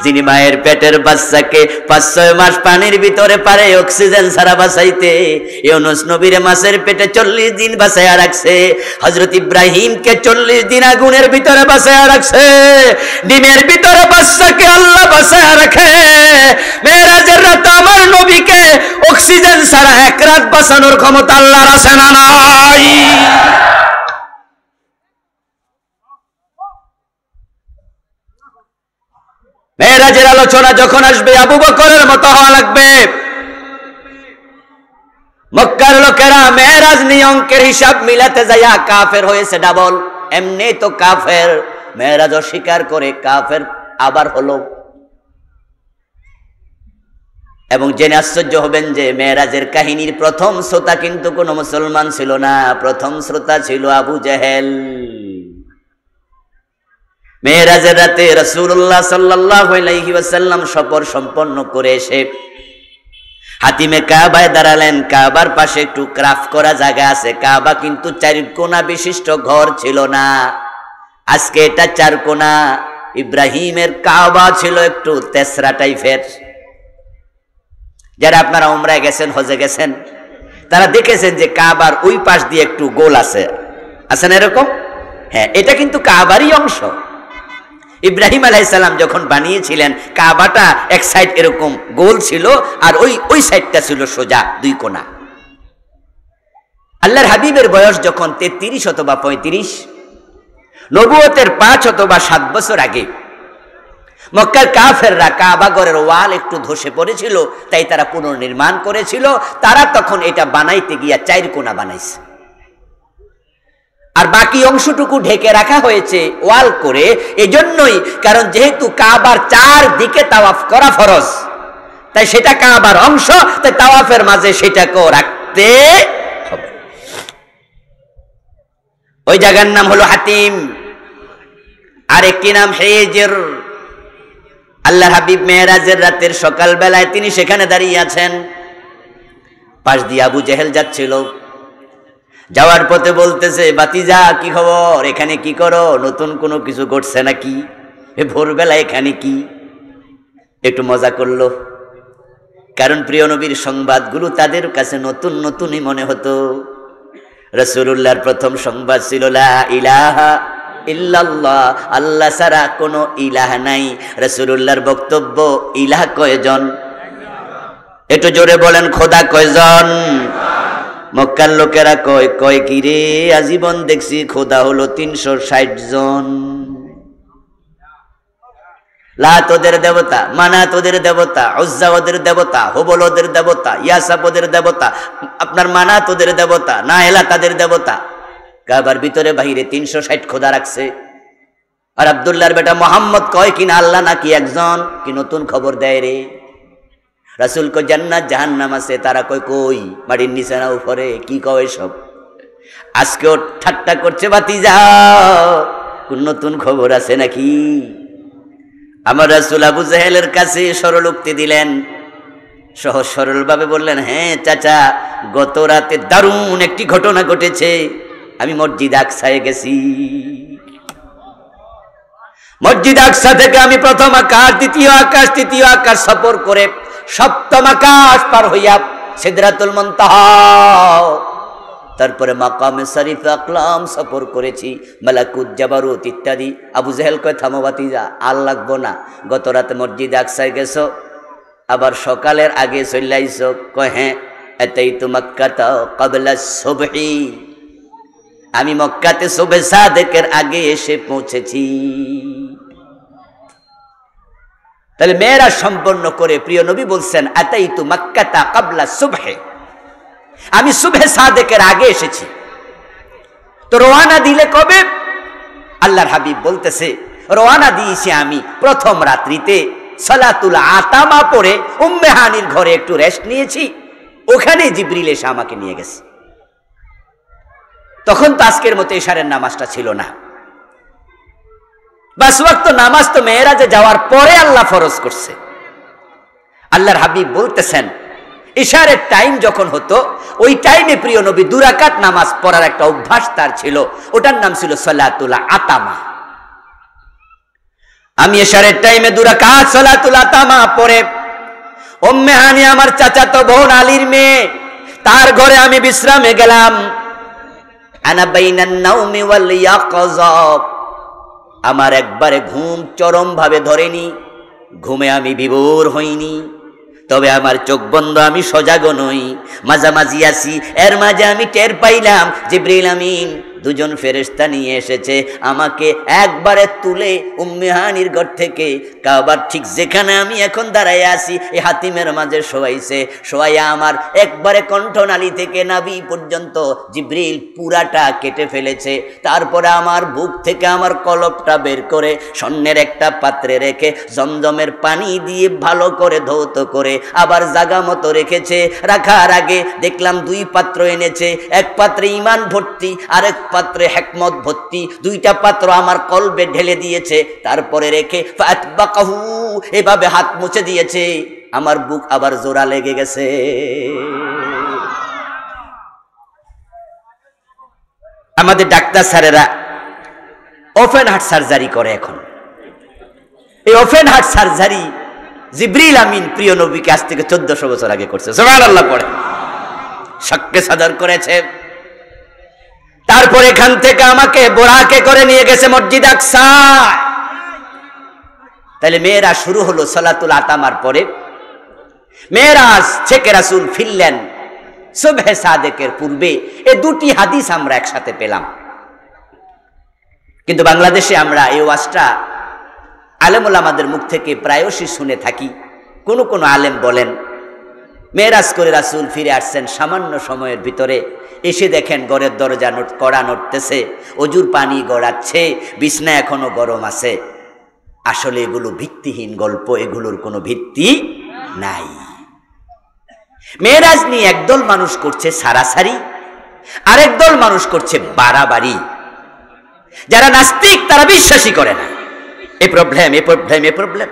যিনি মায়ের পেটের বাচ্চাকে 5-6 মাস পানির ভিতরে পারে অক্সিজেন ছাড়া বাঁচাইতে, ইউনূস নবীর মাছের পেটে 40 দিন বাঁচাইয়া রাখছে। হযরত ইব্রাহিমকে 40 দিন আগুনের ভিতরে বাঁচাইয়া রাখছে। ডিমের ভিতরে বাচ্চাকে আল্লাহ বাঁচাইয়া রাখে। মেরাজের রাতে আমার নবীকে অক্সিজেন ছাড়া 1 রাত বাঁচানোর ক্ষমতা আল্লাহর আছে না নাই? মেরাজের আলোচনা যখন আসবে আবু বকরের মতো হওয়া লাগবে। মক্কার লোকেরা মেরাজ নিয়ে অঙ্কের হিসাব মিলাতে যাইয়া কাফের হয়েছে ডাবল। এমনি তো কাফের, মেরাজ অস্বীকার করে কাফের আবার হলো। এবং জেনে আশ্চর্য হবেন যে মেরাজের কাহিনীর প্রথম শ্রোতা কিন্তু কোনো মুসলমান ছিল না, প্রথম শ্রোতা ছিল আবু জেহেল। মেরাজের রাতে রাসূলুল্লাহ সাল্লাল্লাহু আলাইহি ওয়াসাল্লাম সফর সম্পন্ন করে এসে হাতিমে কাবায় দাঁড়ালেন। কাবার পাশে একটু ক্রাফট করা জায়গা আছে। কাবা কিন্তু 4 কোণা বিশিষ্ট ঘর ছিল না, আজকে এটা 4 কোণা। ইব্রাহিমের কাবা ছিল একটু তেসরা টাইপের। যারা আপনারা উমরায় গেছেন, হজে গেছেন, তারা দেখেছেন যে কাবার ওই পাশ দিয়ে একটু গোল আছে, আছে না এরকম? হ্যাঁ, এটা কিন্তু কাবারই অংশ। ইব্রাহিম আলাইহিস সালাম যখন বানিয়েছিলেন কাবাটা এক সাইড এরকম গোল ছিল আর ওই সাইডটা ছিল সোজা 2 কোণা। আল্লাহর হাবিবের বয়স যখন 33 অথবা 35, নবুয়তের 5 অথবা 7 বছর আগে মক্কার কাফেররা কাবা ঘরের ওয়াল একটু ধসে পড়েছিল, তাই তারা পুনর্নির্মাণ করেছিল। তারা তখন এটা বানাইতে গিয়া 4 কোণা বানাইছে, আর বাকি অংশটুকু ঢেকে রাখা হয়েছে ওয়াল করে। এজন্যই, কারণ যেহেতু কাবার 4 দিকে তাওয়াফ করা ফরজ, তাই সেটা কাবার অংশ, তাই তাওয়াফের মাঝে সেটাকেও রাখতে হবে। ওই জায়গার নাম হলো হাতিম, আর একটি নাম হিজর। আল্লাহর হাবিব মেরাজের রাতের সকাল বেলায় তিনি সেখানে দাঁড়িয়ে আছেন। পাশ দিয়ে আবু জেহেল যাচ্ছিল। যাওয়ার পথে বলতেছে, বাতিজা কি খবর, এখানে কি করো? নতুন কোনো কিছু ঘটছে নাকি? ভোরবেলা এখানে কি? একটু মজা করলো, কারণ প্রিয় নবীর সংবাদগুলো তাদের কাছে নতুন নতুনই মনে হতো। রাসূলুল্লাহর প্রথম সংবাদ ছিল লা ইলাহা ইল্লাল্লাহ, আল্লাহ ছাড়া কোনো ইলাহ নাই। রাসূলুল্লাহর বক্তব্য, ইলাহ কয়জন? একটু জোরে বলেন, খোদা কয়জন? মক্কার লোকেরা কয় কয় কি রে, আজীবন দেখছি খোদা হলো 360 জন। লাত ওদের দেবতা, মানাত ওদের দেবতা, উজ্জা ওদের দেবতা, হুবল ওদের দেবতা, ইয়াসাব ওদের দেবতা, আপনার মানাত ওদের দেবতা, নাহেলা তাদের দেবতা। কাবার ভিতরে বাহিরে 360 খোদা রাখছে। আর আব্দুল্লাহর বেটা মোহাম্মদ কয় কিনা আল্লাহ নাকি একজন, কি নতুন খবর দেয় রে? রাসূল কয় জান্নাত জাহান্নাম আছে, তারা কয় কই, মাটির নিচে না উপরে, কি কয় সব? আজকেও ঠাট্টা করছে ভাতিজা, কোন নতুন খবর আছে নাকি? আমার রাসূল আবু জাহেলের কাছে সরল উক্তি দিলেন, সহজ সরল ভাবে বললেন, হ্যাঁ চাচা, গত রাতে দারুণ একটি ঘটনা ঘটেছে। আমি মসজিদ আকসায় গেছি। মসজিদ আকসা থেকে আমি প্রথম আকাশ, দ্বিতীয় আকাশ, তৃতীয় আকাশ সফর করে সপ্তম আকাশ পার হইয়া সিদরাতুল মুনতাহা, তারপরে মাকামে শরীফ আকলাম সফর করেছি, মালাকুত জাবারুত ইত্যাদি। আবু জাহেল কয় থামো ভাতিজা, আর লাগবো না, গত রাতে মসজিদ আকসায় গেছো, আবার সকালের আগে চলে আইছো? কয় হ্যাঁ, আতাইতু মাক্কাতা ক্বাবলা সুবহি, আমি মক্কাতে সুবহে সাদেকের আগে এসে পৌঁছেছি। তাহলে মেরাজ সম্পন্ন করে প্রিয় নবী বলছেন, আতাইতু মাক্কাতা ক্বাবলা সুবহি, আমি সুবহে সাদেকের আগে এসেছি। তো রওয়ানা দিলে কবে? আল্লাহর হাবিব বলতেছে, রওয়ানা দিয়েছি আমি প্রথম রাত্রিতে, সালাতুল আতামা পড়ে উম্মে হানির ঘরে একটু রেস্ট নিয়েছি, ওখানে জিবরিল এসে আমাকে নিয়ে গেছে। তখন তো আজকের মতো ইশারের নামাজটা ছিল না, বাস ওয়াক্ত নামাজ তো মেরাজে যাওয়ার পরে আল্লাহ ফরজ করছে। আল্লাহর হাবিব বলতেছেন, ইশারের টাইম যখন হতো, ওই টাইমে প্রিয় নবী 2 রাকাত নামাজ পড়ার একটা অভ্যাস তার ছিল, ওটার নাম ছিল সালাতুল আতামা। আমি ইশারের টাইমে 2 রাকাত সালাতুল আতামা পড়ে উম্মে হানি আমার চাচাতো বোন আলীর মেয়ে, তার ঘরে আমি বিশ্রামে গেলাম। আনা বাইনান নাওমি ওয়াল ইয়াকযা, আমার একবারে ঘুম চরম ভাবে ধরেনি, ঘুমে আমি বিভোর হইনি, তবে আমার চোখ বন্ধ, আমি সজাগ নই, মাঝামাঝি আছি। এর মাঝে আমি টের পাইলাম জিবরিল আমিন 2 জন ফেরেশতা নিয়ে এসেছে, আমাকে একবারে তুলে উম্মে হানির ঘর থেকে কাবার ঠিক যেখানে আমি এখন দাঁড়ায় আছি এই হাতিমের মাঝে শোয়াইছে। শোয়াইয়া আমার একবারে কণ্ঠনালী থেকে নাভি পর্যন্ত জিবরিল পুরাটা কেটে ফেলেছে। তারপরে আমার বুক থেকে আমার কলবটা বের করে স্বর্ণের একটা পাত্রে রেখে জমজমের পানি দিয়ে ভালো করে ধৌত করে আবার জাগা মতো রেখেছে। রাখার আগে দেখলাম 2 পাত্র এনেছে, এক পাত্রে ঈমান ভর্তি, আরেক পাত্রে হিকমত ভর্তি। 2টা পাত্র আমার কলবে ঢেলে দিয়েছে, তারপরে রেখে ফাতবাকাহু এভাবে হাত মুছে দিয়েছে। আমার বুক আবার জোড়া লেগে গেছে। আমাদের ডাক্তার স্যারেরা ওপেন হার্ট সার্জারি করে এখন। এই ওপেন হার্ট সার্জারি জিবরিল আমিন প্রিয় নবীকে আজ থেকে 1400 বছর আগে করছে। সুবহানাল্লাহ পড়ে শক্কে সাদর করেছে। তারপর এখান থেকে আমাকে বোরাকে করে নিয়ে গেছে মসজিদ আকসা। তাহলে মেরাজ শুরু হলো সালাতুল আতামার পরে। মেরাজ থেকে রাসূল ফিরলেন সুবহে সাদেকের পূর্বে। এই 2টি হাদিস আমরা একসাথে পেলাম। কিন্তু বাংলাদেশে আমরা এই ওয়াজটা আলেম ওলামাদের মুখ থেকে প্রায়শই শুনে থাকি। কোন কোন আলেম বলেন মেরাজ করে রাসূল ফিরে আসছেন, সামান্য সময়ের ভিতরে এসে দেখেন ঘরের দরজা কড়া নড়তেছে, অজুর পানি গড়াচ্ছে, বিছনা এখনো গরম আছে। আসলে এগুলো ভিত্তিহীন গল্প, এগুলোর কোনো ভিত্তি নাই। মেরাজ নিয়ে একদল মানুষ করছে সারাসারি, আরেক দল মানুষ করছে বাড়াবাড়ি। যারা নাস্তিক তারা বিশ্বাসই করে না। এই প্রবলেম, এই প্রবলেম, এই প্রবলেম।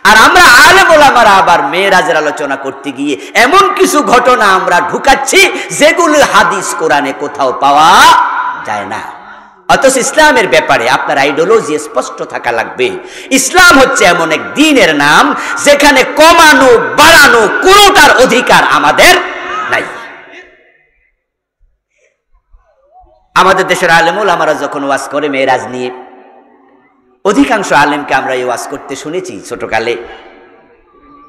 আর আমরা আলেম ওলামারা আবার মেরাজের আলোচনা করতে গিয়ে এমন কিছু ঘটনা আমরা ঢুকাচ্ছি যেগুলো হাদিস কোরআনে কোথাও পাওয়া যায় না। অথচ ইসলামের ব্যাপারে আপনার আইডিওলজি স্পষ্ট থাকা লাগবে। ইসলাম হচ্ছে এমন এক দ্বীনের নাম যেখানে কমানো বাড়ানো কোনোটার অধিকার আমাদের নাই। আমাদের দেশের আলেমুল আমরা যখন ওয়াজ করে মেরাজ নিয়ে, অধিকাংশ আলেমকে আমরা এই ওয়াজ করতে শুনেছি ছোটকালে।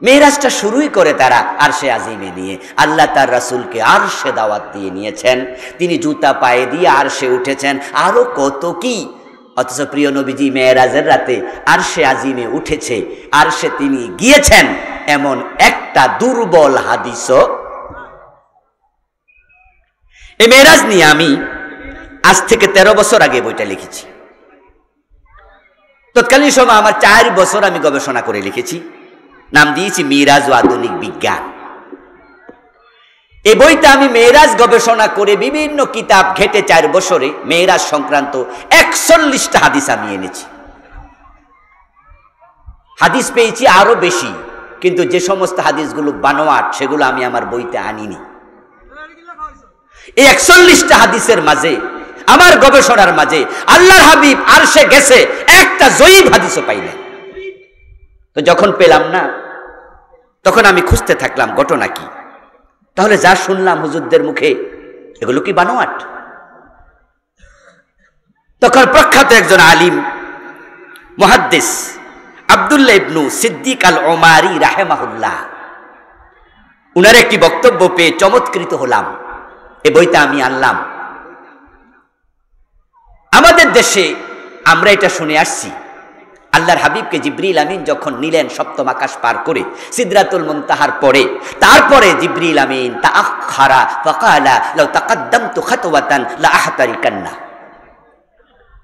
মেরাজটা শুরুই করে তারা আরশে আজিমে নিয়ে। আল্লাহ তার রাসূলকে আরশে দাওয়াত দিয়ে নিয়েছেন, তিনি জুতা পায়ে দিয়ে আরশে উঠেছেন, আরো কত কি। অথচ প্রিয় নবীজি মেরাজের রাতে আরশে আজিমে উঠেছে, আরশে তিনি গিয়েছেন, এমন একটা দুর্বল হাদিসও। এই মেরাজ নিয়ে আমি আজ থেকে 13 বছর আগে বইটা লিখেছি। তৎকালীন সময় আমার 4 বছর আমি গবেষণা করে লিখেছি, নাম দিয়েছি মিরাজ ও আধুনিক বিজ্ঞান। এই বইটা আমি মেরাজ গবেষণা করে বিভিন্ন কিতাব ঘেটে 4 বছরে মেরাজ সংক্রান্ত 41টা হাদিস আমি এনেছি। হাদিস পেয়েছি আরো বেশি, কিন্তু যে সমস্ত হাদিসগুলো বানোয়াট সেগুলো আমি আমার বইতে আনিনি। এই 41টা হাদিসের মাঝে, আমার গবেষণার মাঝে আল্লাহর হাবিব আরশে গেছে একটা জয়ীব হাদিসও পাই না। তো যখন পেলাম না, তখন আমি খুঁজতে থাকলাম ঘটনা কি। তাহলে যা শুনলাম হুজুরদের মুখে, এগুলো কি বানোয়াট? তখন প্রখ্যাত একজন আলিম মুহাদ্দিস আব্দুল্লাহ ইবনু সিদ্দিক আল ওমারি রাহিমাহুল্লাহ, উনার একটি বক্তব্য পেয়ে চমৎকৃত হলাম। এই বইটা আমি আনলাম। আমাদের দেশে আমরা এটা শুনে আসছি, আল্লাহর হাবিবকে জিবরিল আমিন যখন নিলেন সপ্তম আকাশ পার করে সিদরাতুল মুনতাহার পরে, তারপরে জিবরিল আমিন তাআখারা ফাকালা লাউ তাকাদ্দামতু খাতওয়াতান লা আহতারিকান্না।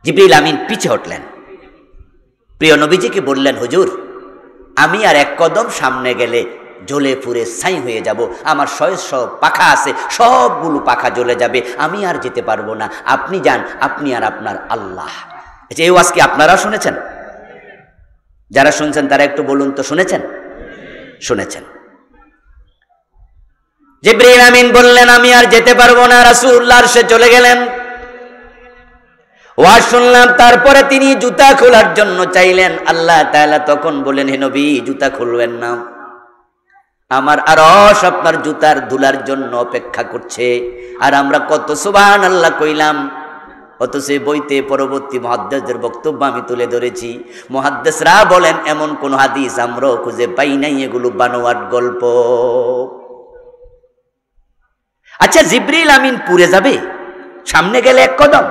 জিবরিল আমিন পিছে হটলেন, প্রিয় নবীজিকে বললেন, হুজুর আমি আর 1 কদম সামনে গেলে জ্বলে পুড়ে ছাই হয়ে যাব, আমার 100 পাখা আছে, সবগুলো পাখা জ্বলে যাবে, আমি আর যেতে পারবো না, আপনি যান, আপনি আর আপনার আল্লাহ। এই ওয়াজ কি আপনারা শুনেছেন? যারা শুনছেন তারা একটু বলুন তো, শুনেছেন? শুনেছেন। জিবরিল আমিন বললেন, আমি আর যেতে পারবো না, রাসূলুল্লাহ আরশে চলে গেলেন। ওয়াজ শুনলাম, তারপরে তিনি জুতা খোলার জন্য চাইলেন। আল্লাহ তাআলা তখন বলেন, হে নবী জুতা খুলবেন না, আমার আরশ আপনার জুতার ধুলার জন্য অপেক্ষা করছে। আর আমরা কত সুবহানাল্লাহ কইলাম, অথচ বইতে পরবর্তী মুহাদ্দিসদের বক্তব্য আমি তুলে ধরেছি। মুহাদ্দিসরা বলেন এমন কোন হাদিস আমরাও খুঁজে পাই নাই, এগুলো বানোয়াট গল্প। আচ্ছা, জিবরিল আমিন পুড়ে যাবে সামনে গেলে 1 কদম?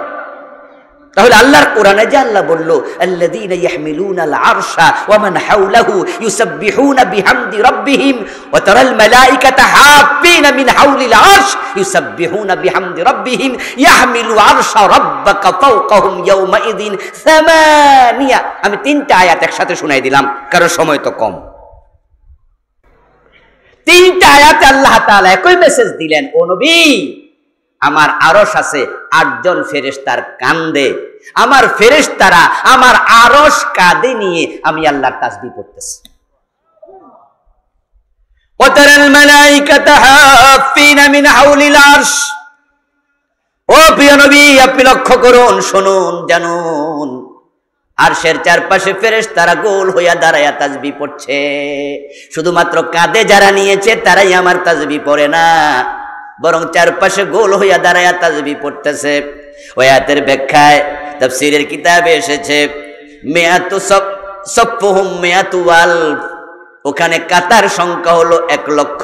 তাহলে আল্লাহর কোরআনে যে আল্লাহ বলল, আল্লাযীনা ইয়াহমিলুনাল আরশা ওয়া মান হাওলাহু ইউসাব্বিহুনা বিহামদি রাব্বিহিম ওয়া তারাল মালায়েকাতা হাফিনা মিন হাওলিল আরশ ইউসাব্বিহুনা বিহামদি রাব্বিহিম ইয়াহমিলু আরশা রাব্বাকা ফাওকাহুম ইয়াওমা ইযিন সামানিয়া। আমি 3টা আয়াত একসাথে শোনাই দিলাম, কারণ সময় তো কম। 3টা আয়াতে আল্লাহ তাআলা একই মেসেজ দিলেন, ও নবী আমার আরশ আছে, 8 জন ফেরেশতার কাঁধে, আমার ফেরেশতারা আমার আরশ কাঁধে নিয়ে আমি আল্লাহর তাসবিহ পড়তেছি। ওয়াতারাল মালায়েকাতা হাফিনা মিন হাওলিল আরশ। ও প্রিয় নবী আপনি লক্ষ্য করুন, শুনুন, জানুন, আরশের চারপাশে ফেরেশতারা গোল হইয়া দাঁড়ায়া তাসবিহ পড়ছে। শুধুমাত্র কাঁধে যারা নিয়েছে তারাই আমার তাসবিহ পড়ে না, বরং চারপাশে গোল হইয়া দাঁড়ায়া তাসবিহ পড়তেছে। ওই আয়াতের ব্যাখ্যায় তাফসীরের কিতাবে এসেছে, মিয়াতু সাফফুহুম মিয়াতু আলফ, ওখানে কাতার সংখ্যা হলো 1 লক্ষ।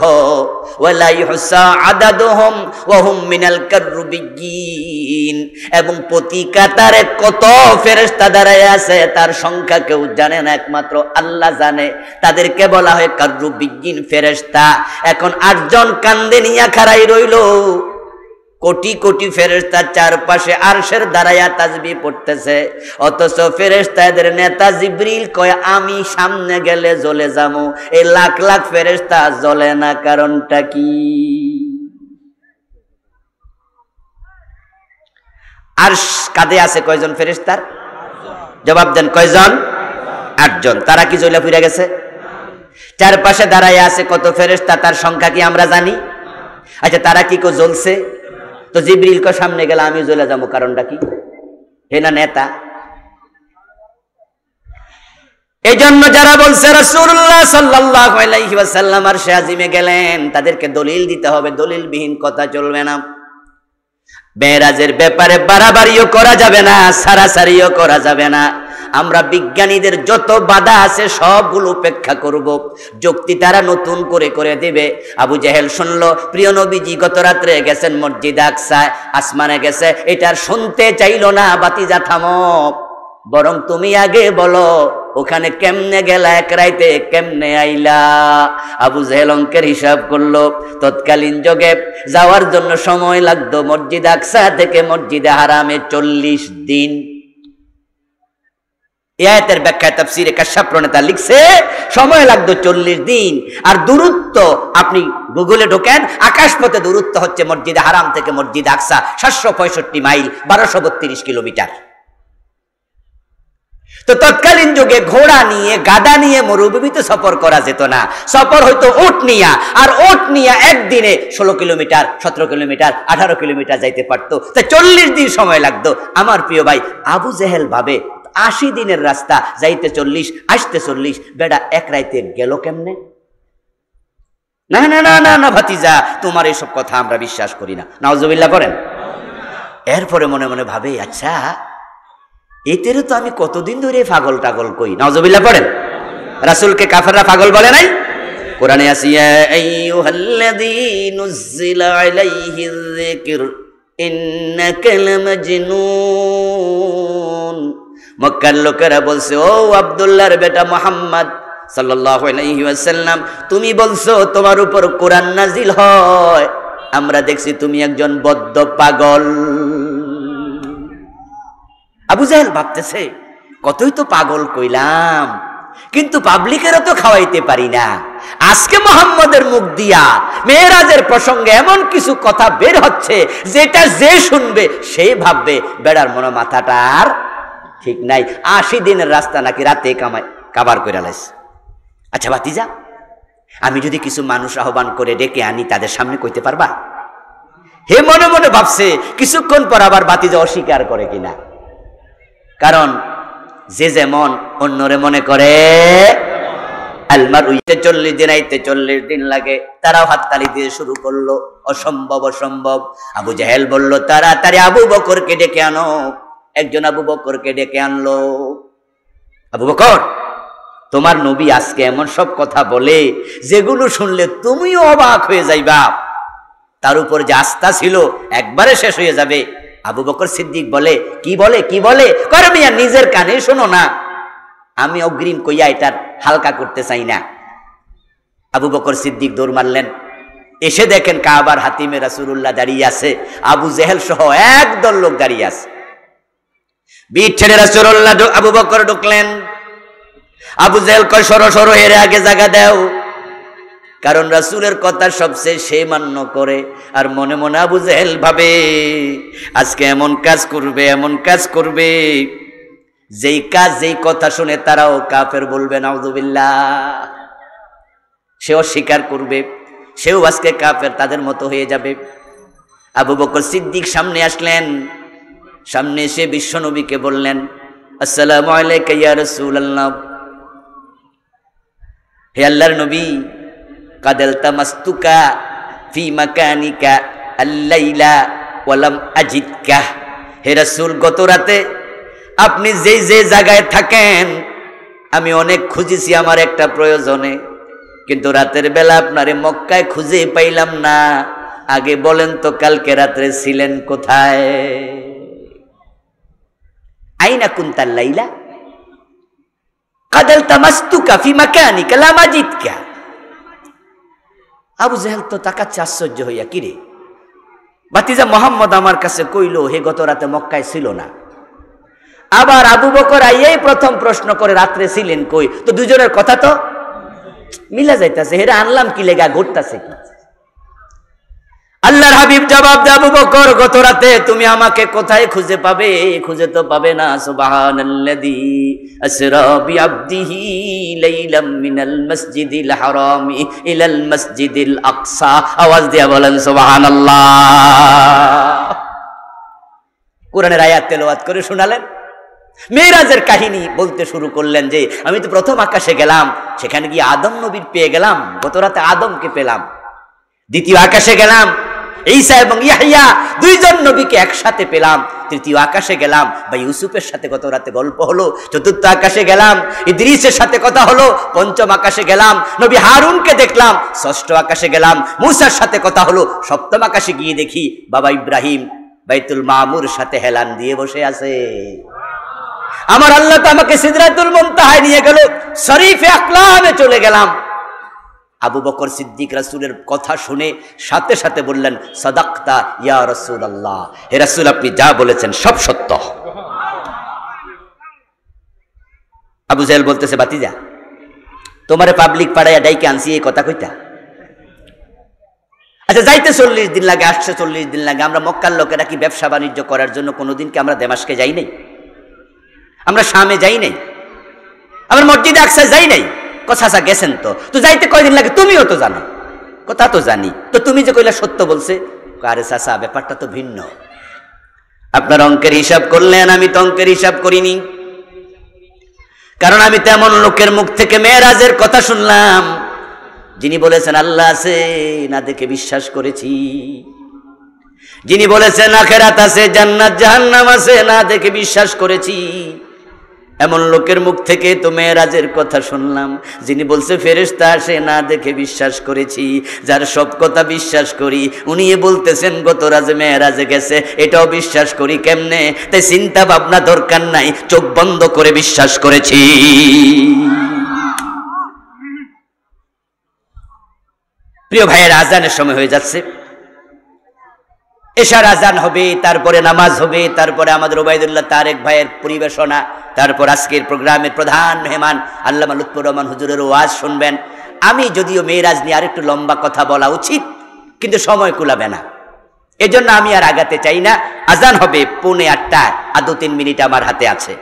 ওয়ালা ইহসা আদাদুহুম ওয়া হুম মিনাল কাররুবিয়্যিন, এবং প্রতি কাতারে কত ফেরেশতা দাঁড়ায় আছে তার সংখ্যা কেউ জানে না, একমাত্র আল্লাহ জানে। তাদেরকে বলা হয় কাররুবিয়্যিন ফেরেশতা। এখন 8 জন কান্দে নিয়া খাড়াই রইল, কোটি কোটি ফেরেশতা চারপাশে আরশের দাঁড়ায়া তাসবিহ পড়তেছে। অথচ ফেরেশতাদের নেতা জিবরিল কয়, আমি সামনে গেলে জ্বলে যাবো। এই লাখ লাখ ফেরেশতা জ্বলে না, কারণটা কি? আরশ কাঁধে আছে কয়জন ফেরেশতার? জবাব দেন, কয়জন? 8 জন। তারা কি জ্বলে পুড়ে গেছে? চারপাশে দাঁড়ায় আছে কত ফেরেশতা, তার সংখ্যা কি আমরা জানি? আচ্ছা, তারা কি কো জ্বলছে? তো জিবরিল কো সামনে গেলে আমি জ্বলে যাবো, কারণটা কি? হে না নেতা। এই জন্য যারা বলছে রাসূলুল্লাহ সাল্লাল্লাহু আলাইহি ওয়াসাল্লাম আরশে আজিমে গেলেন, তাদেরকে দলিল দিতে হবে, দলিলবিহীন কথা চলবে না। মেরাজের ব্যাপারে বাড়াবাড়িও করা যাবে না, সারাসারিও করা যাবে না। আমরা বিজ্ঞানীদের যত বাধা আছে সবগুলো উপেক্ষা করব, যুক্তি তারা নতুন করে করে দেবে। আবু জেহেল শুনলো প্রিয় নবীজি গত রাত্রে গেছেন মসজিদে আকসায়, আসমানে গেছে, এটার শুনতে চাইলো না। বাতিজা থামো, বরং তুমি আগে বলো ওখানে কেমনে গেলা, এক রাইতে কেমনে আইলা? আবু জেহেল অঙ্কের হিসাব করলো, তৎকালীন যুগে যাওয়ার জন্য সময় লাগতো মসজিদ আকসা থেকে মসজিদে হারামে 40 দিন। এই আয়াতের ব্যাখ্যায় তাফসীরে কাশফ প্রণেতা লিখছে সময় লাগতো 40 দিন। আর দূরত্ব আপনি গুগলে ঢোকেন, আকাশপথে দূরত্ব হচ্ছে মসজিদে হারাম থেকে মসজিদ আকসা 765 মাইল, 1232 কিলোমিটার। তো তৎকালীন যুগে ঘোড়া নিয়ে গাধা নিয়ে মরুভূমিতে সফর করা যেত না, সফর হয়তো উট নিয়া, আর উট নিয়া একদিনে 16 কিলোমিটার, 17 কিলোমিটার, 18 কিলোমিটার যাইতে পারতো। তা 40 দিন সময় লাগতো। আমার প্রিয় ভাই, আবু জেহেল ভাবে 80 দিনের রাস্তা, যাইতে 40 আসতে 40, বেড়া এক রাইতে গেল কেমনে? না না না না না ভাতিজা, তোমার এইসব কথা আমরা বিশ্বাস করি না, নাউজুবিল্লাহ করেন। এরপরে মনে মনে ভাবে, আচ্ছা এতেরও তো আমি কতদিন ধরে পাগল টাগল কই, নাউজুবিল্লাহ পড়েন। রাসূলকে কাফেররা পাগল বলে নাই? কোরআনে আছে ইয়া আইয়ুহাল্লাযী নুজ্জিলা আলাইহিয যিকর ইন্নাকা লামাজনুন। মক্কার লোকেরা বলছে, ও আব্দুল্লাহর বেটা মুহাম্মদ সাল্লাল্লাহু আলাইহি ওয়াসাল্লাম, তুমি বলছো তোমার উপর কোরআন নাজিল হয়, আমরা দেখছি তুমি একজন বদ্ধ পাগল। আবু জেহেল ভাবতেছে কতই তো পাগল কইলাম, কিন্তু পাবলিকেরও তো খাওয়াইতে পারি না। আজকে মুহাম্মদের মুখ দিয়া মেরাজের প্রসঙ্গে এমন কিছু কথা বের হচ্ছে যেটা যে শুনবে সেই ভাববে বেড়ার মনে মাথাটা আর ঠিক নাই। 80 দিনের রাস্তা নাকি রাতে কাবার করে লাইছে। আচ্ছা ভাতিজা, আমি যদি কিছু মানুষ আহ্বান করে ডেকে আনি, তাদের সামনে কইতে পারবা? হে মনে মনে ভাবছে, কিছুক্ষণ পর আবার ভাতিজা অস্বীকার করে কিনা। কারণ যে যেমন অন্যরে মনে করে আলমার উইতে 40 দিন আইতে 40 দিন লাগে। তারাও হাততালি দিয়ে শুরু করলো, অসম্ভব অসম্ভব। আবু জেহেল বলল, তাড়াতাড়ি আবু বকরকে ডেকে আনো। একজন আবু বকরকে ডেকে আনলো। আবু বকর, তোমার নবী আজকে এমন সব কথা বলে যেগুলো শুনলে তুমিও অবাক হয়ে যাইবা, তার উপর যে আস্থা ছিল একবারে শেষ হয়ে যাবে। আবু বকর সিদ্দিক বলে, কি বলে কি বলে? করে মিয়া নিজের কানে শোনো না, আমি অগ্রিম কইয়া এটার হালকা করতে চাই না। আবু বকর সিদ্দিক দৌড় মারলেন, এসে দেখেন কাবার হাতিমে রাসূলুল্লাহ দাঁড়িয়ে আছে, আবু জেহেল সহ একদল লোক দাঁড়িয়ে আছে। বিট ছেড়ে রাসূলুল্লাহ আবু বকর ঢুকলেন। আবু জেহেল কয়, সরো সরো, এর আগে জায়গা দাও। কারণ রাসূলের কথা সবচেয়ে সে মান্য করে। আর মনে মনে আবু জেহেল ভাবে আজকে এমন কাজ করবে, এমন কাজ করবে, যেই কাজ যেই কথা শুনে তারাও কাফের বলবে, নাউযুবিল্লাহ। সেও স্বীকার করবে, সেও আজকে কাফের, তাদের মতো হয়ে যাবে। আবু বকর সিদ্দিক সামনে আসলেন। সামনে এসে বিশ্বনবীকে বললেন, আসসালামু আলাইকা ইয়া রাসূলুল্লাহ, হে আল্লাহর নবী, কাদাল তামাস্তুকা ফি মাকানিকা আল্লাইলা ওয়ালাম আজিদকা। হে রাসূল, গত রাতে আপনি যেই যে জায়গায় থাকেন আমি অনেক খুঁজেছি আমার একটা প্রয়োজনে, কিন্তু রাতের বেলা আপনারে মক্কায় খুঁজে পাইলাম না। আগে বলেন তো কালকে রাত্রে ছিলেন কোথায়? আইনা কুনতাল লাইলা কাদাল তামাস্তুকা ফি মাকানিকা লাম আজিদকা। আবু জেহেল তো তাকাচ্ছে আশ্চর্য হইয়া, কিরে ভাতিজা মুহাম্মদ আমার কাছে কইলো হে গত রাতে মক্কায় ছিল না। আবার আবু বকর আইয়াই প্রথম প্রশ্ন করে রাত্রে ছিলেন কই? তো দুজনের কথা তো মিলা যাইতাছে, হেরা আনলাম কি লেগা, ঘটতাছে কি? আল্লাহর হাবিব জবাব দেয়, আবু বকর, গত রাতে তুমি আমাকে কোথায় খুঁজে পাবে? খুঁজে তো পাবে না। সুবহানাল্লাযী আসরা বিআবদিহি লাইলাম মিনাল মসজিদিল হারামি ইলাল মসজিদিল আকসা। আওয়াজ দিয়ে বলেন সুবহানাল্লাহ। কোরআনের আয়াত তেলাওয়াত করে শোনালেন। মেরাজের কাহিনী বলতে শুরু করলেন যে আমি তো প্রথম আকাশে গেলাম, সেখানে গিয়ে আদম নবীর পেয়ে গেলাম, গত রাতে আদমকে পেলাম। দ্বিতীয় আকাশে গেলাম, ঈসা এবং ইয়াহইয়া দুইজন নবীকে একসাথে পেলাম। তৃতীয় আকাশে গেলাম, বা ইউসুফের সাথে গত রাতে গল্প হলো। চতুর্থ আকাশে গেলাম, ইদ্রিসের সাথে কথা হলো। পঞ্চম আকাশে গেলাম, নবী হারুনকে দেখলাম। ষষ্ঠ আকাশে গেলাম, মূসার সাথে কথা হলো। সপ্তম আকাশে গিয়ে দেখি বাবা ইব্রাহিম বাইতুল মামুর সাথে হেলান দিয়ে বসে আছে। আমার আল্লাহ তো আমাকে সিদরাতুল মুনতাহায় নিয়ে গেল, শরীফে আকলামে চলে গেলাম। আবু বকর সিদ্দিক রাসূলের কথা শুনে সাথে সাথে বললেন, সাদাকতা ইয়া রাসূলুল্লাহ, হে রাসূল আপনি যা বলেছেন সব সত্য। আবু জাহেল বলতেছে, বাতিজা তোমারে পাবলিক পাড়ায় ডাইকে আনছি এই কথা কইতা? আচ্ছা যাইতে 40 দিন লাগে, আসছে 40 দিন লাগে। আমরা মক্কার লোকেরা কি ব্যবসা বাণিজ্য করার জন্য কোনোদিন কি আমরা দামেস্কে যাই নাই? আমরা শামে যাই নাই? আমরা মসজিদে আকসা যাই নাই? কথা গেছেন তো যাইতে কয়দিন লাগে তুমিও তো জানো। কথা তো জানি, তো তুমি যে কইলা সত্য বলছে। আরে চাচা ব্যাপারটা তো ভিন্ন। আপনার অঙ্কের হিসাব করলেন, আমি তো অঙ্কের হিসাব করিনি। কারণ আমি তেমন লোকের মুখ থেকে মেরাজের কথা শুনলাম যিনি বলেছেন আল্লাহ আছে, না দেখে বিশ্বাস করেছি। যিনি বলেছেন আখিরাত আছে, জান্নাত জাহান্নাম আছে, না দেখে বিশ্বাস করেছি। এমন লোকের মুখ থেকে তো মেরাজের কথা শুনলাম যিনি বলছে ফেরেশতা আসে, না দেখে বিশ্বাস করেছি। যার সব কথা বিশ্বাস করি উনি বলতেছেন গত রাতে মেরাজে গেছে, এটাও বিশ্বাস করি। কেমনে? তাই চিন্তা ভাবনা দরকার নাই, চোখ বন্ধ করে বিশ্বাস করেছি। প্রিয় ভাইয়ের, আজানের সময় হয়ে যাচ্ছে। এশার আজান হবে, তারপরে নামাজ হবে, তারপরে আমাদের ওবায়দুল্লাহ তারেক ভাইয়ের পরিবেশনা, তারপর আজকের প্রোগ্রামের প্রধান মেহমান আল্লামা লুৎফর রহমান হুজুরের ওয়াজ শুনবেন। আমি যদিও মেরাজ নিয়ে আরেকটু লম্বা কথা বলা উচিত, কিন্তু সময় কুলাবে না, এজন্য আমি আর আগাতে চাই না। আজান হবে 8:45, আর 2-3 মিনিট আমার হাতে আছে।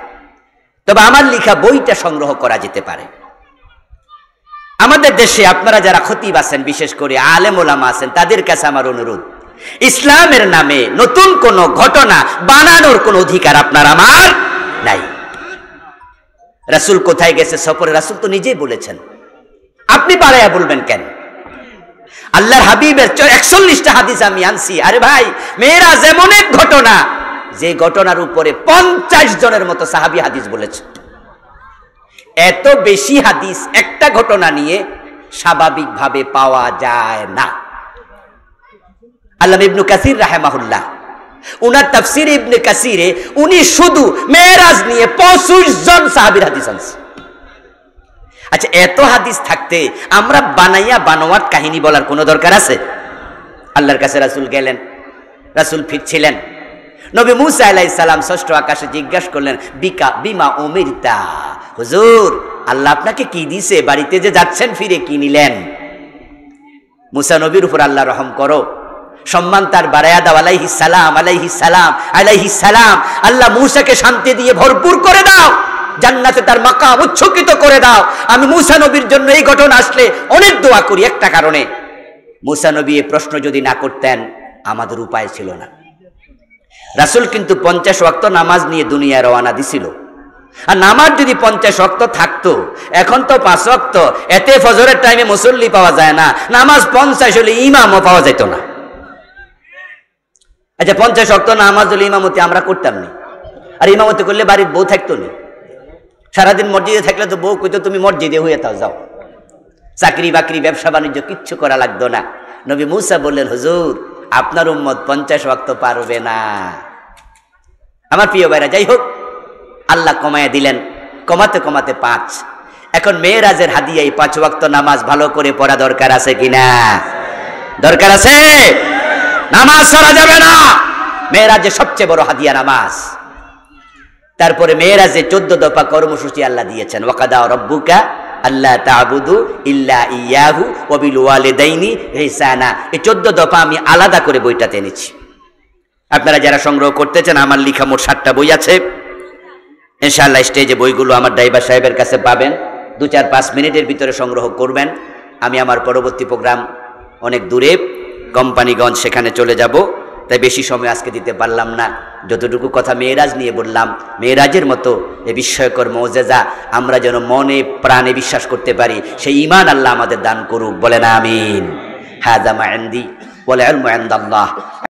তবে আমার লেখা বইটা সংগ্রহ করা যেতে পারে। আমাদের দেশে আপনারা যারা খতিব আছেন, বিশেষ করে আলেম ওলামা আছেন, তাদের কাছে আমার অনুরোধ, ইসলামের নামে নতুন কোন ঘটনা বানানোর কোন অধিকার আপনার আমার নাই। রাসূল কোথায় গেছে সফরে, রাসূল তো নিজেই বলেছেন, আপনি বাড়াইয়া বলবেন কেন? আল্লাহর হাবিবের 41টা হাদিস আমি আনছি। আরে ভাই, মেরাজ এমন এক ঘটনা যে ঘটনার উপরে 50 জনের মতো সাহাবী হাদিস বলেছে। এত বেশি হাদিস একটা ঘটনা নিয়ে স্বাভাবিকভাবে পাওয়া যায় না। আল্লামা ইবনে কাসির রাহিমাহুল্লাহ উনার তাফসীর ইবনে কাসিরে উনি শুধু মেরাজ নিয়ে 25 জন সাহাবীর হাদিস আনছে। আচ্ছা, এত হাদিস থাকতে আমরা বানাইয়া বানোয়াট কাহিনী বলার কোনো দরকার আছে? আল্লাহর কাছে রাসূল গেলেন, রাসূল ফিরছিলেন। নবী মূসা আলাইহিস সালাম ষষ্ঠ আকাশে জিজ্ঞাসা করলেন, বিমা উমিরতা, হুজুর আল্লাহ আপনাকে কি দিয়েছে? বাড়িতে যে যাচ্ছেন ফিরে কি নিলেন? মূসা নবীর উপর আল্লাহ রহম করো, সম্মান তার বাড়ায়া দাও। আলাইহিস সালাম, আলাইহিস সালাম, আলাইহিস সালাম। আল্লাহ মূসাকে শান্তি দিয়ে ভরপুর করে দাও, জান্নাতে তার মাকাম উচ্চকিত করে দাও। আমি মূসা নবীর জন্য এই ঘটনা আসলে অনেক দোয়া করি, একটা কারণে, মূসা নবী এই প্রশ্ন যদি না করতেন আমাদের উপায় ছিল না। রাসূল কিন্তু 50 ওয়াক্ত নামাজ নিয়ে দুনিয়ায় রওনা দিছিল। আর নামাজ যদি 50 ওয়াক্ত থাকতো, এখন তো 5 ওয়াক্ত, এতে ফজরের টাইমে মুসল্লি পাওয়া যায় না। নামাজ 50 হলে ইমামও পাওয়া যেত না। আচ্ছা, 50 ওয়াক্ত নামাজ হলে ইমামতি আমরা করতাম না। আর ইমামতি করলে বাড়ির বউ থাকতো না। সারাদিন মসজিদে থাকলে তো বউ কইতো তুমি মসজিদে হয়ে তাও যাও, চাকরি বাকরি ব্যবসা বাণিজ্য কিচ্ছু করা লাগতো না। নবী মূসা বললেন, হুজুর আপনার উম্মত 50 ওয়াক্ত পারবে না। আমার প্রিয় ভাইরা, যাই হোক, আল্লাহ কমায়া দিলেন, কমাতে কমাতে 5। এখন মেরাজের হাদিয়া এই 5 ওয়াক্ত নামাজ ভালো করে পড়া দরকার আছে কিনা? দরকার আছে। নামাজ ছাড়া যাবে না। মেরাজের সবচেয়ে বড় হাদিয়া নামাজ। তারপরে মেরাজে 14 দফা কর্মসূচি আল্লাহ দিয়েছেন। ওয়াকাদা রাব্বুকা আল্লাহ তা'বুদু ইল্লা ইয়াহু ওয়া বিল ওয়ালিদাইনি ইহসানা। এই 14 দফা আমি আলাদা করে বইটাতে এনেছি। আপনারা যারা সংগ্রহ করতে চান, আমার লেখা মোট 7টা বই আছে। ইনশাআল্লাহ স্টেজে বইগুলো আমার ড্রাইভার সাহেবের কাছে পাবেন। 2-4-5 মিনিটের ভিতরে সংগ্রহ করবেন। আমি আমার পরবর্তী প্রোগ্রাম অনেক দূরে, কোম্পানিগঞ্জ, সেখানে চলে যাব, তাই বেশি সময় আজকে দিতে পারলাম না। যতটুকু কথা মেরাজ নিয়ে বললাম, মেরাজের মতো এই বিস্ময়কর মুজিজা আমরা যেন মনে প্রাণে বিশ্বাস করতে পারি, সেই ঈমান আল্লাহ আমাদের দান করুক। বলেন আমিন। হাযা মা ইনদি ওয়াল ইলমু ইনদাল্লাহ।